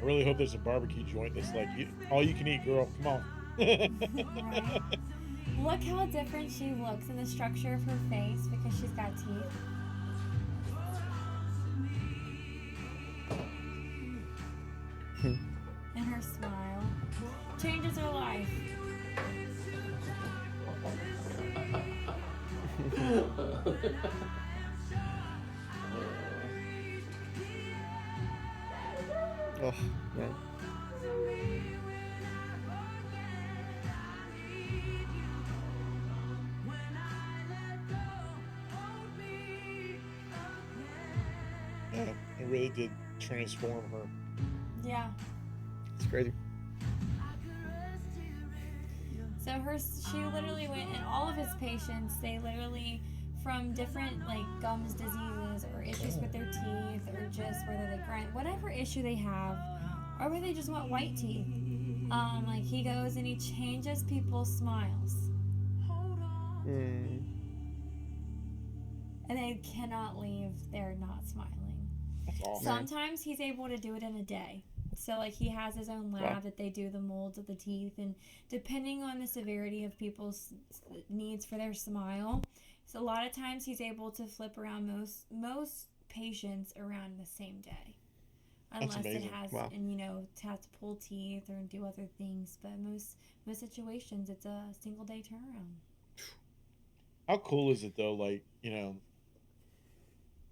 I really hope there's a barbecue joint that's like, all you can eat, girl. Come on. Right. Look how different she looks in the structure of her face because she's got teeth. And her smile changes her life. Oh man. Yeah, it really did transform her. Yeah. It's crazy. So she literally went, and all of his patients, they literally, from different like gums diseases or issues with their teeth or just whether they grind, whatever issue they have, or whether they just want white teeth. Like he goes and he changes people's smiles, Mm. and they cannot leave. They're not smiling. That's awesome. Sometimes he's able to do it in a day. So, like, he has his own lab that they do the molds of the teeth, and depending on the severity of people's needs for their smile, so a lot of times he's able to flip around most patients around the same day, unless it has, and to have to pull teeth or do other things. But most situations, it's a single day turnaround. How cool is it though? Like,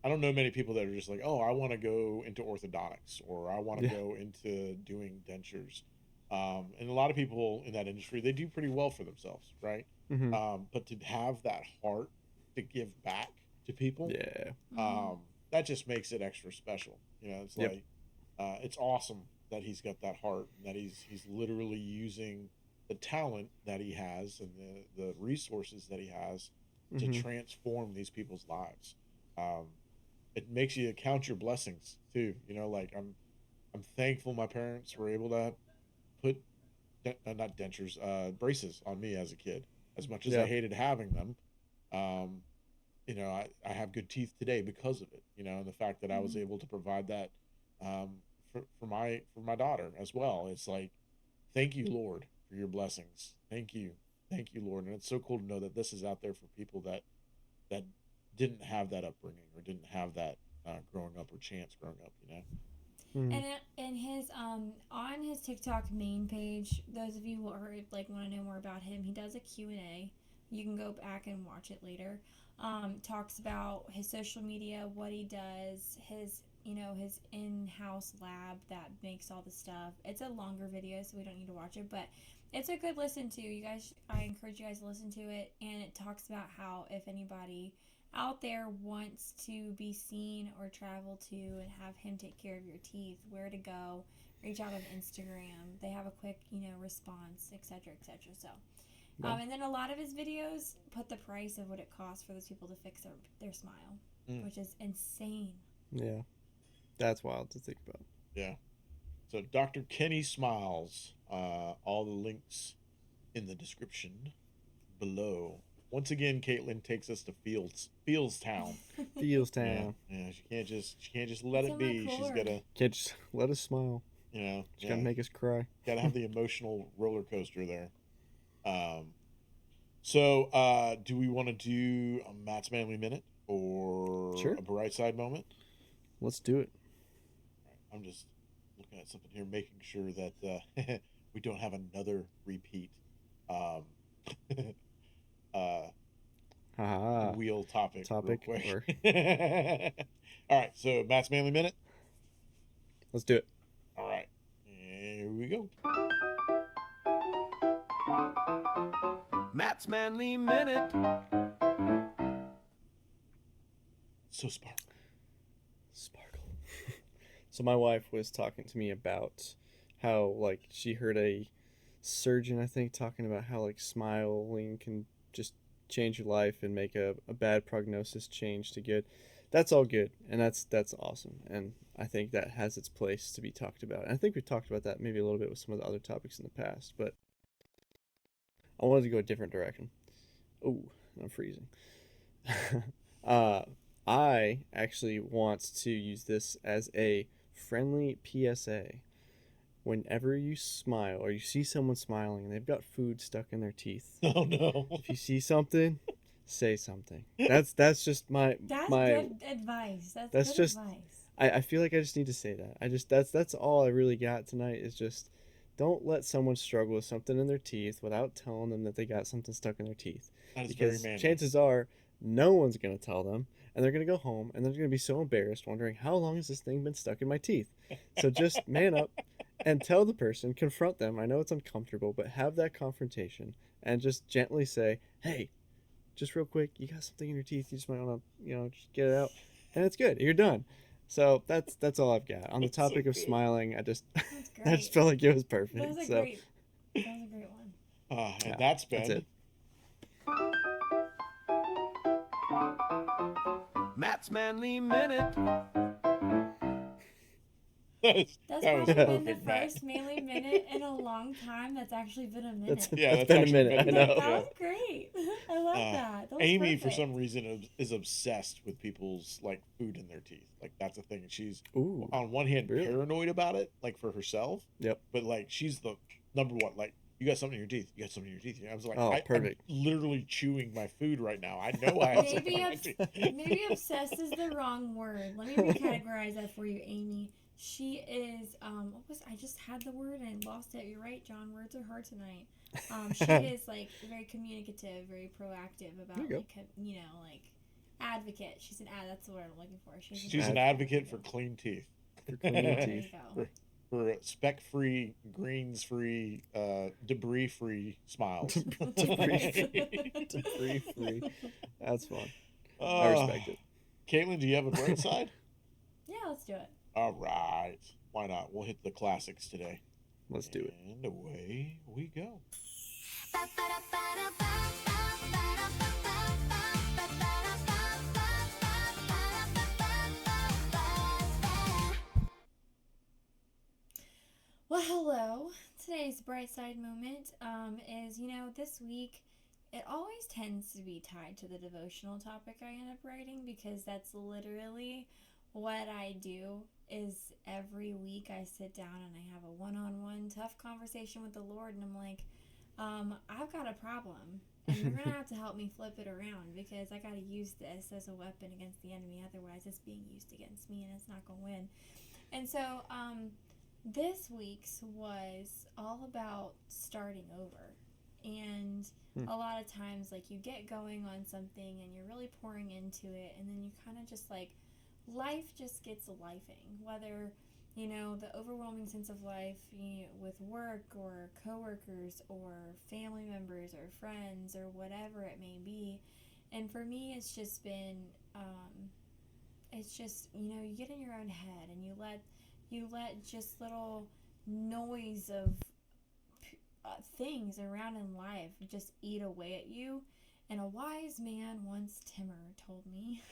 I don't know many people that are just like, oh, I want to go into orthodontics or I want to go into doing dentures. And a lot of people in that industry, they do pretty well for themselves, right? Mm-hmm. But to have that heart to give back to people, that just makes it extra special. It's like, it's awesome that he's got that heart and that he's literally using the talent that he has and the resources that he has to transform these people's lives. It makes you count your blessings too. Like I'm thankful my parents were able to put not dentures, braces on me as a kid. As much as I hated having them, I have good teeth today because of it. And the fact that I was able to provide that for my daughter as well. It's like, thank you, Lord, for your blessings. Thank you, Lord. And it's so cool to know that this is out there for people that didn't have that upbringing or didn't have that growing up or chance growing up, And his on his TikTok main page, those of you who are like want to know more about him, he does a Q&A. You can go back and watch it later. Talks about his social media, what he does, his his in-house lab that makes all the stuff. It's a longer video, so we don't need to watch it, but it's a good listen to. You guys, I encourage you guys to listen to it, and it talks about how if anybody out there wants to be seen or travel to and have him take care of your teeth, where to go, reach out on Instagram. They have a quick, response, etc., etc. So, and then a lot of his videos put the price of what it costs for those people to fix their smile, which is insane. Yeah, that's wild to think about. Yeah. So Drkennysmiles, all the links in the description below. Once again, Katelyn takes us to Fieldstown. Fieldstown. Yeah, she can't just let it be. She's gotta can't just let us smile. She's gotta make us cry. Gotta have the emotional roller coaster there. So do we want to do a Matt's Manly Minute or a bright side moment? Let's do it. Right, I'm just looking at something here, making sure that we don't have another repeat. Wheel topic real quick. All right, so Matt's Manly Minute. Let's do it. All right, here we go. Matt's Manly Minute. So sparkle. So my wife was talking to me about how like she heard a surgeon, I think, talking about how like smiling can just change your life and make a bad prognosis change to good. That's all good, and that's awesome, and I think that has its place to be talked about. And I think we've talked about that maybe a little bit with some of the other topics in the past, but I wanted to go a different direction. Oh, I'm freezing. I actually want to use this as a friendly PSA. Whenever you smile or you see someone smiling and they've got food stuck in their teeth, oh no! If you see something, say something. That's just my good advice. That's good just advice. I feel like I just need to say that. That's all I really got tonight is just don't let someone struggle with something in their teeth without telling them that they got something stuck in their teeth. That is because very manly. chances are no one's gonna tell them, and they're going to go home, and they're going to be so embarrassed, wondering, how long has this thing been stuck in my teeth? So just man up and tell the person, confront them. I know it's uncomfortable, but have that confrontation and just gently say, hey, just real quick, you got something in your teeth. You just might want to, just get it out. And it's good. You're done. So that's all I've got. On the topic of smiling, I just felt like it was perfect. That was a great one. And that's been... That's it. Matt's Manly Minute. That's probably been the Matt. first Manly Minute in a long time that's actually been a minute. That's been a minute. I know. That was great. I love that. That was Amy, perfect. for some reason, is obsessed with people's like food in their teeth. Like that's a thing. And she's on one hand paranoid about it, like for herself. Yep. But like she's the number one. Like you got something in your teeth. You got something in your teeth. I was like, perfect. I'm literally chewing my food right now. I know I have something in my teeth. Maybe obsessed is the wrong word. Let me recategorize that for you, Amy. She is, I just had the word and lost it. You're right, John. Words are hard tonight. She is, like, very communicative, very proactive about, like, advocate. She's that's the word I'm looking for. She's an advocate for clean teeth. For clean teeth. For speck-free, greens-free, debris-free smiles. Debris-free. That's fun. I respect it. Katelyn, do you have a bright side? Yeah, let's do it. All right. Why not? We'll hit the classics today. Let's do it. And away we go. Well, hello. Today's bright side moment is, this week, it always tends to be tied to the devotional topic I end up writing because that's literally what I do is every week I sit down and I have a one-on-one tough conversation with the Lord and I'm like, I've got a problem and you're going to have to help me flip it around because I got to use this as a weapon against the enemy. Otherwise, it's being used against me and it's not going to win. And so this week's was all about starting over. And a lot of times, like, you get going on something and you're really pouring into it and then you kind of just like, life just gets lifing, whether, the overwhelming sense of life with work or coworkers or family members or friends or whatever it may be. And for me, it's just been, you get in your own head and you let just little noise of things around in life just eat away at you. And a wise man once Timmer told me,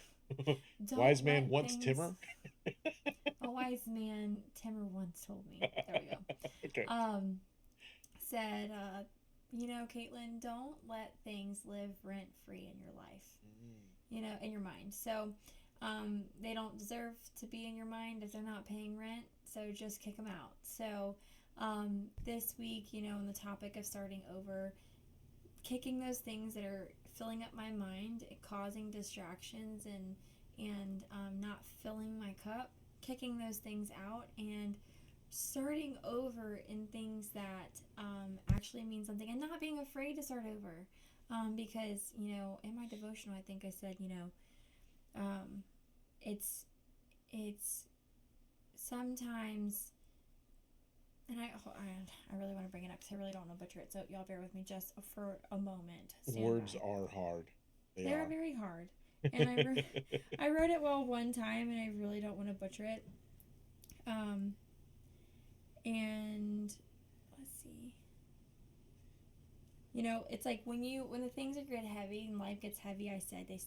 wise man once Timmer? A wise man Timmer once told me. There we go. Okay. Said, Katelyn, don't let things live rent-free in your life, in your mind. So they don't deserve to be in your mind if they're not paying rent, so just kick them out. So this week, on the topic of starting over, kicking those things that are filling up my mind, causing distractions and not filling my cup, kicking those things out and starting over in things that actually mean something and not being afraid to start over. Because, in my devotional, I think I said, it's sometimes, and I really want to bring it up because I really don't want to butcher it, so y'all bear with me just for a moment. Words are hard. They're very hard. And I wrote it well one time, and I really don't want to butcher it. And let's see. It's like when the things get heavy and life gets heavy, I said you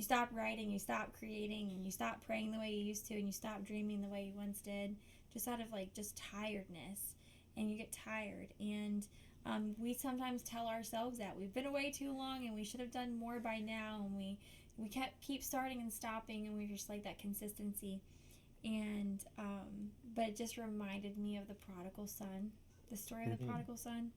stop writing, you stop creating, and you stop praying the way you used to, and you stop dreaming the way you once did, just out of just tiredness, and you get tired. And we sometimes tell ourselves that we've been away too long and we should have done more by now, and we keep starting and stopping, and we're just like that consistency. And but it just reminded me of the prodigal son, the story of the prodigal son,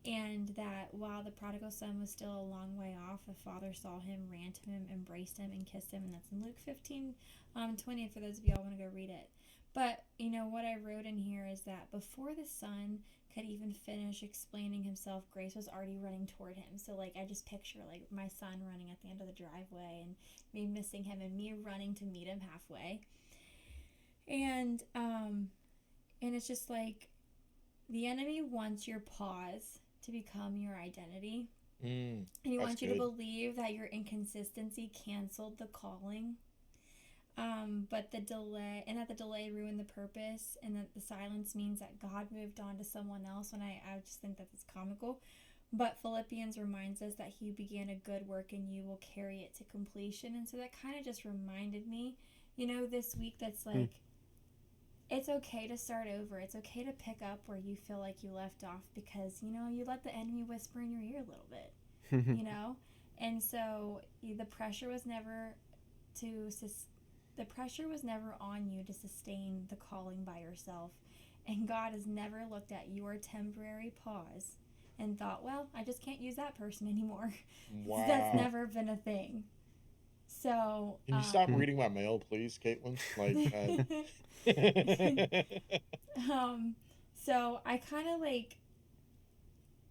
and that while the prodigal son was still a long way off, the father saw him, ran to him, embraced him, and kissed him. And that's in Luke 15:20 for those of y'all want to go read it. But, you know, what I wrote in here is that before the son could even finish explaining himself, Grace was already running toward him. So, like, I just picture, like, my son running at the end of the driveway and me missing him and me running to meet him halfway. And it's just like the enemy wants your pause to become your identity. And he wants you to believe that your inconsistency canceled the calling. But the delay ruined the purpose, and that the silence means that God moved on to someone else. And I just think that it's comical. But Philippians reminds us that he began a good work and you will carry it to completion. And so that kind of just reminded me, you know, this week that's like, it's okay to start over. It's okay to pick up where you feel like you left off, because, you know, you let the enemy whisper in your ear a little bit, you know? And so the pressure was never on you to sustain the calling by yourself. And God has never looked at your temporary pause and thought, well, I just can't use that person anymore. Wow. That's never been a thing. So can you stop reading my mail, please, Katelyn? So I kind of like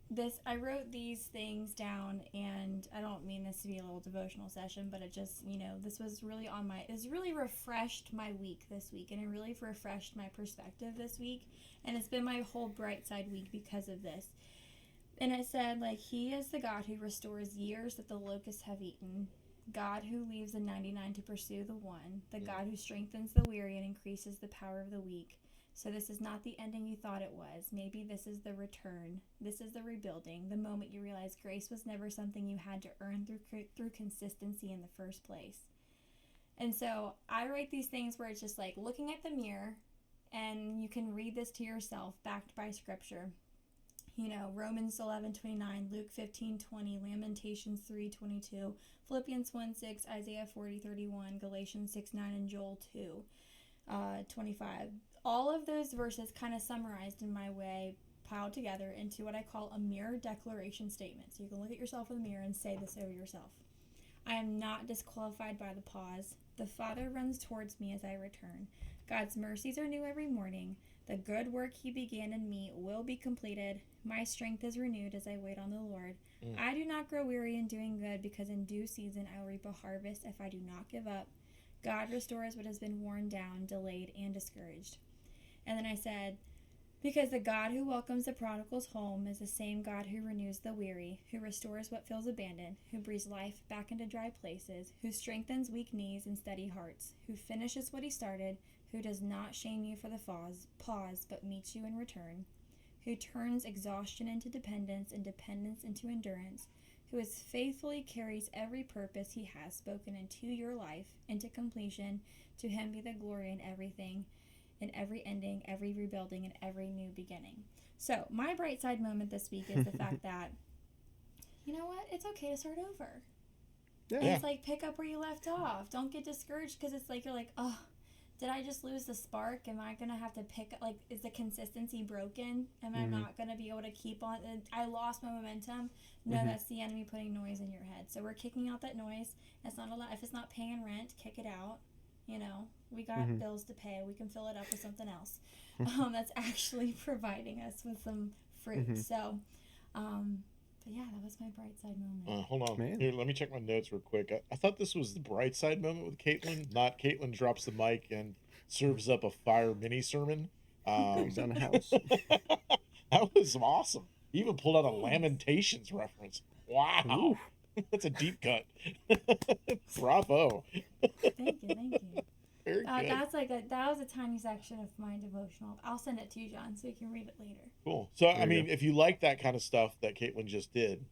this. I wrote these things down, and I don't mean this to be a little devotional session, but it just, you know, this was really it's really refreshed my week this week, and it really refreshed my perspective this week, and it's been my whole bright side week because of this. And it said, like, he is the God who restores years that the locusts have eaten, God who leaves the 99 to pursue the one, the God who strengthens the weary and increases the power of the weak. So this is not the ending you thought it was. Maybe this is the return. This is the rebuilding, the moment you realize grace was never something you had to earn through consistency in the first place. And so I write these things where it's just like looking at the mirror, and you can read this to yourself, backed by scripture. You know, Romans 11:29, Luke 15:20, Lamentations 3:22, Philippians 1:6, Isaiah 40:31, Galatians 6:9, and Joel 2:25. All of those verses kind of summarized in my way, piled together into what I call a mirror declaration statement. So you can look at yourself in the mirror and say this over yourself. I am not disqualified by the pause. The Father runs towards me as I return. God's mercies are new every morning. The good work he began in me will be completed. My strength is renewed as I wait on the Lord. I do not grow weary in doing good, because in due season I will reap a harvest if I do not give up. God restores what has been worn down, delayed, and discouraged. And then I said, because the God who welcomes the prodigals home is the same God who renews the weary, who restores what feels abandoned, who breathes life back into dry places, who strengthens weak knees and steady hearts, who finishes what he started, who does not shame you for the pause, but meets you in return, who turns exhaustion into dependence and dependence into endurance, who as faithfully carries every purpose he has spoken into your life into completion. To him be the glory in everything, in every ending, every rebuilding, and every new beginning. So my bright side moment this week is the fact that, you know what, it's okay to start over. Yeah. And it's like, pick up where you left off. Don't get discouraged, because it's like, you're like, oh, did I just lose the spark? Am I going to have to pick up, like, is the consistency broken? Am I not going to be able to keep on? I lost my momentum. No, that's the enemy putting noise in your head. So we're kicking out that noise. It's not if it's not paying rent, kick it out. You know, we got bills to pay. We can fill it up with something else that's actually providing us with some fruit. So, but yeah, that was my bright side moment. Hold on. Here, let me check my notes real quick. I thought this was the bright side moment with Katelyn, not Katelyn drops the mic and serves up a fire mini sermon. Down the house. That was awesome. You even pulled out a Lamentations reference. Wow. That's a deep cut. Bravo. Thank you. Very good. That was a tiny section of my devotional. I'll send it to you, John, so you can read it later. Cool. So, I mean, if you like that kind of stuff that Katelyn just did,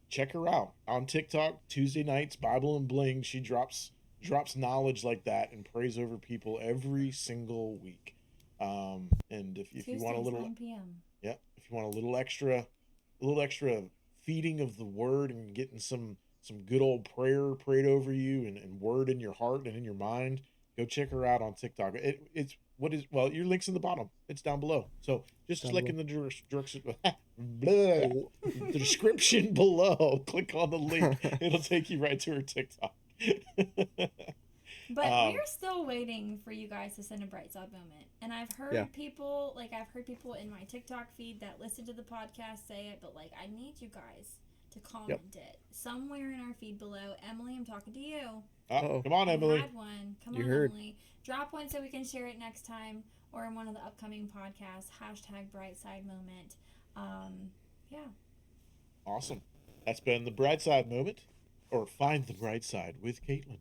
check her out on TikTok. Tuesday nights, Bible and Bling. She drops knowledge like that and prays over people every single week. And if you want a little 9 p.m. Yeah, if you want a little extra feeding of the word and getting some good old prayer prayed over you and word in your heart and in your mind, go check her out on TikTok. Your link's in the bottom. It's down below. So just click in the description below. Click on the link. It'll take you right to her TikTok. But we're still waiting for you guys to send a bright side moment. And I've heard people, in my TikTok feed that listen to the podcast say it, but like, I need you guys to comment it somewhere in our feed below. Emily, I'm talking to you. Oh, come on, Emily. You had one. Come on, Emily. Drop one so we can share it next time or in one of the upcoming podcasts. # bright side moment. Awesome. That's been the bright side moment, or find the bright side with Katelyn.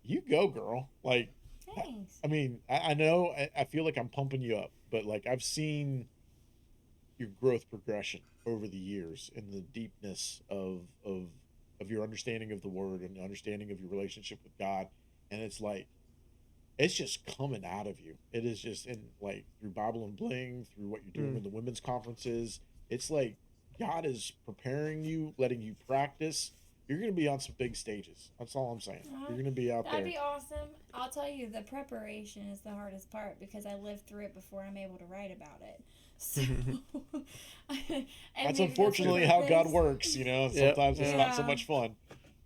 You go, girl. Like, thanks. I mean, I know, I feel like I'm pumping you up, but like, I've seen your growth progression over the years in the deepness of your understanding of the word and understanding of your relationship with God. And it's like, it's just coming out of you. It is just in like through Bible and Bling, through what you're doing in the women's conferences. It's like God is preparing you, letting you practice. You're going to be on some big stages. That's all I'm saying. You're going to be out there. That'd be awesome. I'll tell you, the preparation is the hardest part because I lived through it before I'm able to write about it. So, that's unfortunately how God works, you know. Sometimes it's not so much fun.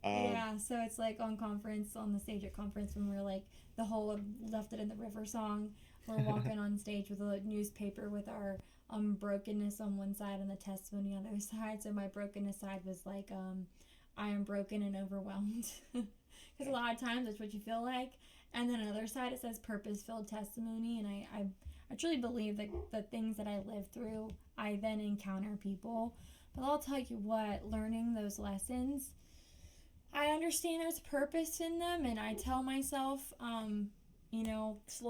So it's like on the stage at conference when we're like the whole of Left It in the River song. We're walking on stage with a newspaper with our brokenness on one side and the testimony on the other side. So my brokenness side was like, I am broken and overwhelmed. Because a lot of times that's what you feel like. And then on the other side it says purpose-filled testimony. And I truly believe that the things that I live through, I then encounter people. But I'll tell you what, learning those lessons, I understand there's purpose in them. And I tell myself,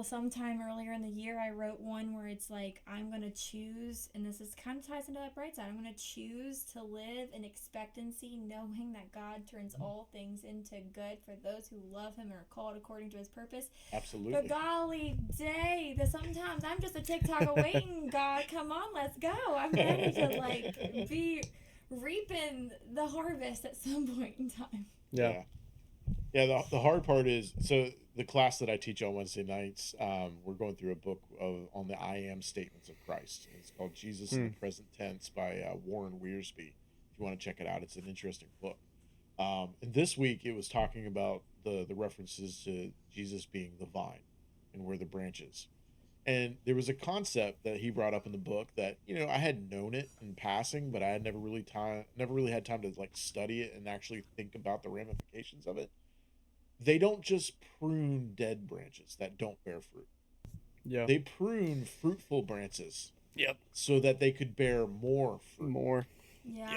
sometime earlier in the year, I wrote one where it's like, I'm going to choose, and this is kind of ties into that bright side, I'm going to choose to live in expectancy, knowing that God turns all things into good for those who love him and are called according to his purpose. Absolutely. But golly day, that sometimes I'm just a TikTok awaiting, God, come on, let's go. I'm ready to be reaping the harvest at some point in time. Yeah. The hard part is, so the class that I teach on Wednesday nights, we're going through a book on the I am statements of Christ. It's called Jesus in the Present Tense by Warren Wiersbe. If you want to check it out, it's an interesting book. And this week it was talking about the references to Jesus being the vine and we're the branches. And there was a concept that he brought up in the book that, I had known it in passing, but I had never really had time to like study it and actually think about the ramifications of it. They don't just prune dead branches that don't bear fruit. Yeah. They prune fruitful branches. Yep. So that they could bear more fruit.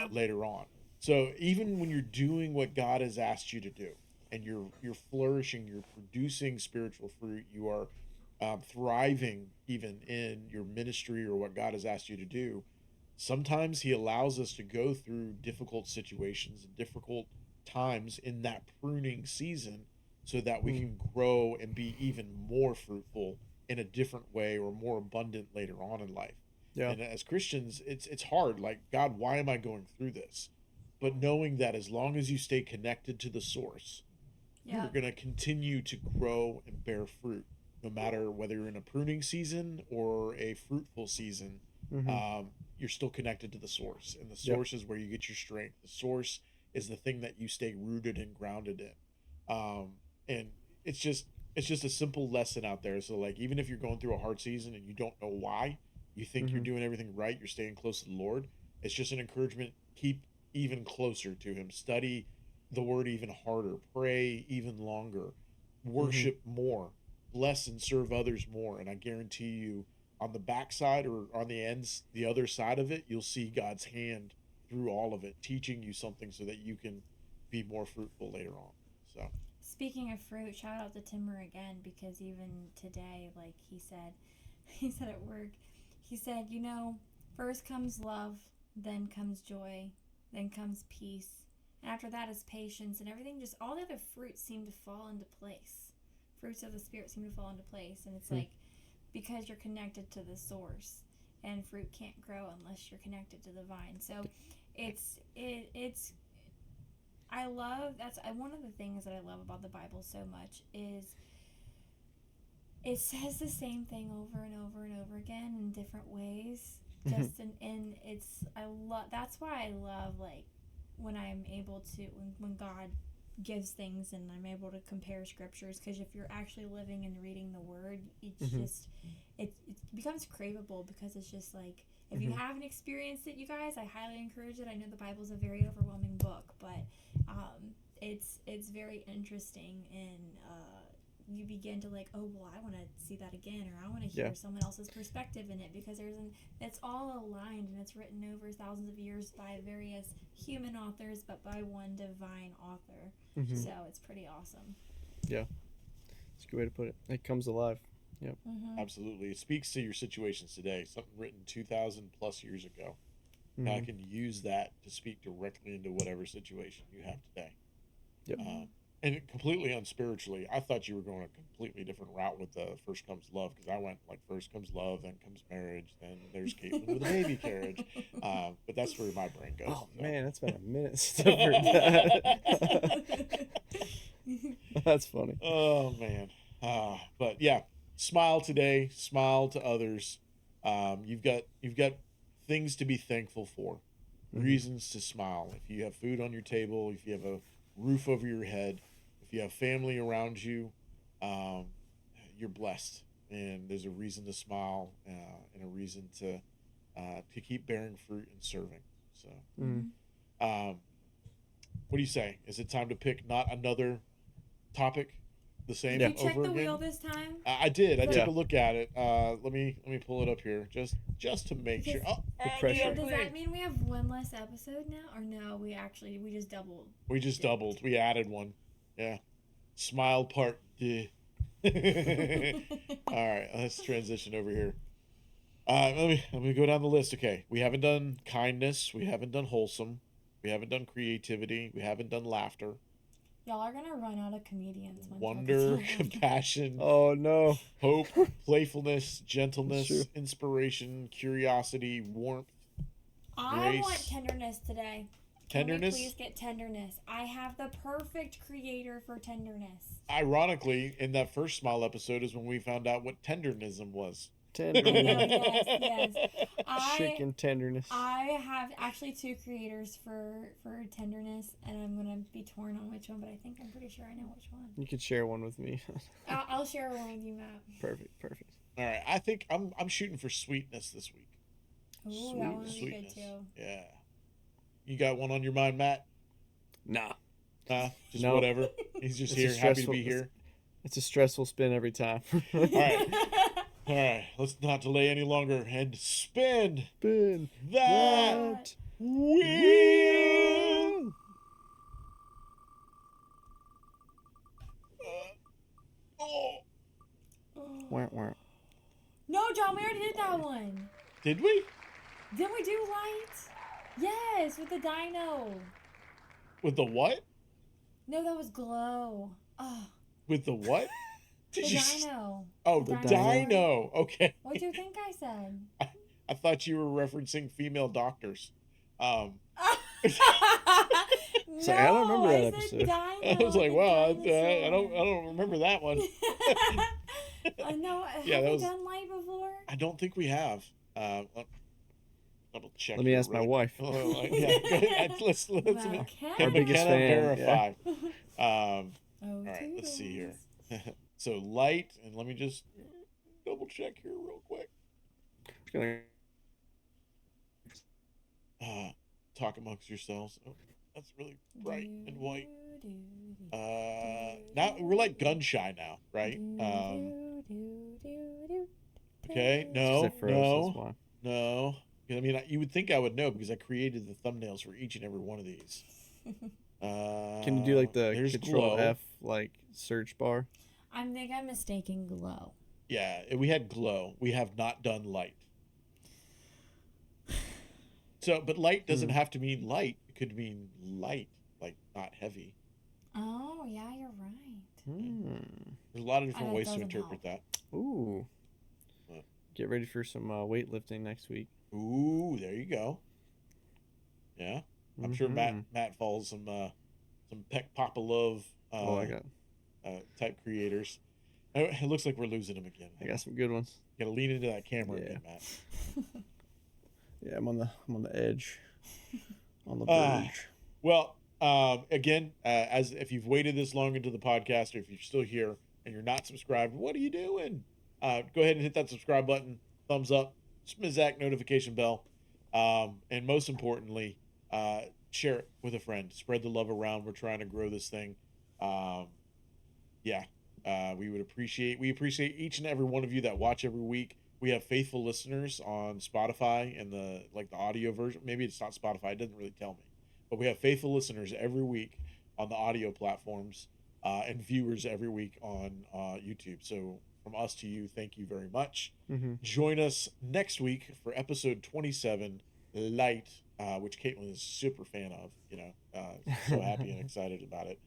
Later on. So even when you're doing what God has asked you to do, and you're flourishing, you're producing spiritual fruit, you are thriving even in your ministry or what God has asked you to do, sometimes he allows us to go through difficult situations and difficult times in that pruning season so that we can grow and be even more fruitful in a different way or more abundant later on in life. Yeah. And as Christians, it's hard. Like, God, why am I going through this? But knowing that as long as you stay connected to the source, you're going to continue to grow and bear fruit, no matter whether you're in a pruning season or a fruitful season. You're still connected to the source, and the source is where you get your strength. The source is the thing that you stay rooted and grounded in. And it's just a simple lesson out there. So like, even if you're going through a hard season and you don't know why, you think you're doing everything right, you're staying close to the Lord, it's just an encouragement. Keep even closer to him. Study the word even harder. Pray even longer. Worship more. Bless and serve others more. And I guarantee you, on the backside or on the ends, the other side of it, you'll see God's hand through all of it, teaching you something so that you can be more fruitful later on. So, speaking of fruit, shout out to Timmer again, because even today, like he said at work, he said, first comes love, then comes joy, then comes peace, and after that is patience, and everything, just all the other fruits seem to fall into place. Fruits of the Spirit seem to fall into place, and it's like, because you're connected to the source, and fruit can't grow unless you're connected to the vine. So I love, one of the things that I love about the Bible so much is it says the same thing over and over and over again in different ways. Just and it's that's why I love like when I'm able to when God gives things and I'm able to compare scriptures, because if you're actually living and reading the word, it's just it becomes craveable, because it's just like if you haven't experienced it, you guys, I highly encourage it. I know the Bible's a very overwhelming book, but it's very interesting, and you begin to like, oh well, I want to see that again, or I want to hear someone else's perspective in it, because it's all aligned and it's written over thousands of years by various human authors, but by one divine author. So it's pretty awesome. Yeah, it's a good way to put it. It comes alive. Yep. Absolutely. It speaks to your situations today. Something written 2,000 plus years ago. And I can use that to speak directly into whatever situation you have today. Yep. And completely unspiritually, I thought you were going a completely different route with the first comes love, because I went like first comes love, then comes marriage, then there's Katelyn with a baby carriage. But that's where my brain goes. Oh man, it's been a minute since I've heard that. That's funny. Oh man. But yeah, smile today, smile to others. You've got things to be thankful for, reasons to smile. If you have food on your table, if you have a roof over your head, if you have family around you, you're blessed, and there's a reason to smile, and a reason to keep bearing fruit and serving. So, what do you say? Is it time to pick not another topic, the same Did you check over the again? wheel this time? I did. I took a look at it. Let me pull it up here just to make sure. Oh, pressure. Does that mean we have one less episode now, or no? We just doubled. We just doubled. We added one. Yeah. Smile part D. All right, let's transition over here. Let me go down the list. Okay, we haven't done kindness. We haven't done wholesome. We haven't done creativity. We haven't done laughter. Y'all are gonna run out of comedians. Wonder, compassion. Oh no. Hope, playfulness, gentleness, inspiration, curiosity, warmth. I want tenderness today. Tenderness? Can we please get tenderness? I have the perfect creator for tenderness. Ironically, in that first Smile episode is when we found out what tendernism was. Tenderness. Yes. Chicken tenderness. I have actually two creators for tenderness, and I'm gonna be torn on which one, but I'm pretty sure I know which one. You could share one with me. I'll share one with you, Matt. Perfect. All right, I think I'm shooting for sweetness this week. Ooh, that one would be good too. Yeah. You got one on your mind, Matt? Nah. Just whatever. He's just here, happy to be here. It's a stressful spin every time. All right, let's not delay any longer and spin that wheel. Wah. No, John, we already did that one. Did we? Didn't we do light? Yes, with the dino. With the what? No, that was glow. Oh. With the what? The dino. Oh, the dino. Okay. What do you think I said? I thought you were referencing female doctors. I don't remember that episode. I was like, wow, I don't remember that one. No, have we done light before? I don't think we have. Double check. Let me ask my wife. Yeah, let's Our biggest McKenna fan. verify. Yeah. All right, let's see here. So light, and let me just double check here real quick. Talk amongst yourselves. Oh, that's really bright and white. Now we're like gun shy now, right? Okay, no. I mean, you would think I would know because I created the thumbnails for each and every one of these. Can you do like the Control glow. F like search bar? I think I'm mistaking glow. Yeah, we had glow. We have not done light. So, but light doesn't have to mean light. It could mean light, like not heavy. Oh, yeah, you're right. There's a lot of different ways to interpret that. Ooh. Get ready for some weightlifting next week. Ooh, there you go. Yeah, I'm sure Matt follows some Peck Papa Love type creators. It looks like we're losing him again. I got some good ones. You gotta lean into that camera Yeah. again, Matt. Yeah, I'm on the edge, on the verge. Well, again, as if you've waited this long into the podcast, or if you're still here and you're not subscribed, what are you doing? Go ahead and hit that subscribe button, thumbs up, Smizak notification bell, and most importantly, share it with a friend. Spread the love around. We're trying to grow this thing. We appreciate each and every one of you that watch every week. We have faithful listeners on Spotify and the audio version. Maybe it's not Spotify. It doesn't really tell me, but we have faithful listeners every week on the audio platforms, and viewers every week on YouTube. So from us to you, thank you very much. Join us next week for episode 27, Light, which Katelyn is super fan of. So happy and excited about it.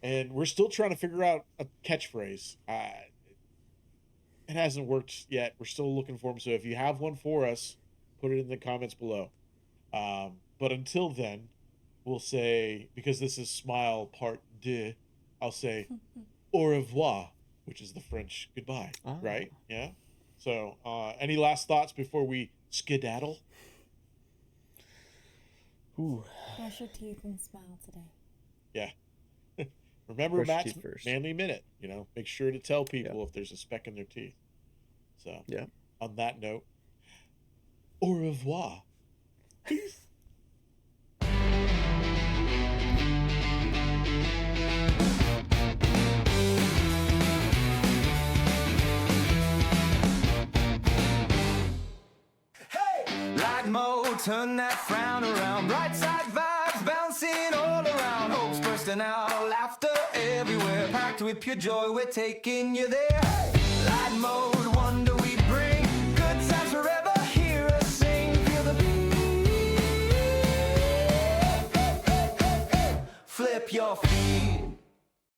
And we're still trying to figure out a catchphrase. It hasn't worked yet. We're still looking for them. So if you have one for us, put it in the comments below. But until then, we'll say, because this is Smile Part 2, I'll say au revoir, which is the French goodbye, right? Yeah. So any last thoughts before we skedaddle? Brush your teeth and smile today. Yeah. Remember Brush your Matt's teeth first. manly minute. Make sure to tell people if there's a speck in their teeth. So on that note, au revoir. Peace. Light mode, turn that frown around. Bright side vibes bouncing all around. Hopes bursting out, laughter everywhere. Packed with pure joy, we're taking you there. Light mode, wonder we bring. Good times forever, hear us sing. Feel the beat. Flip your feet.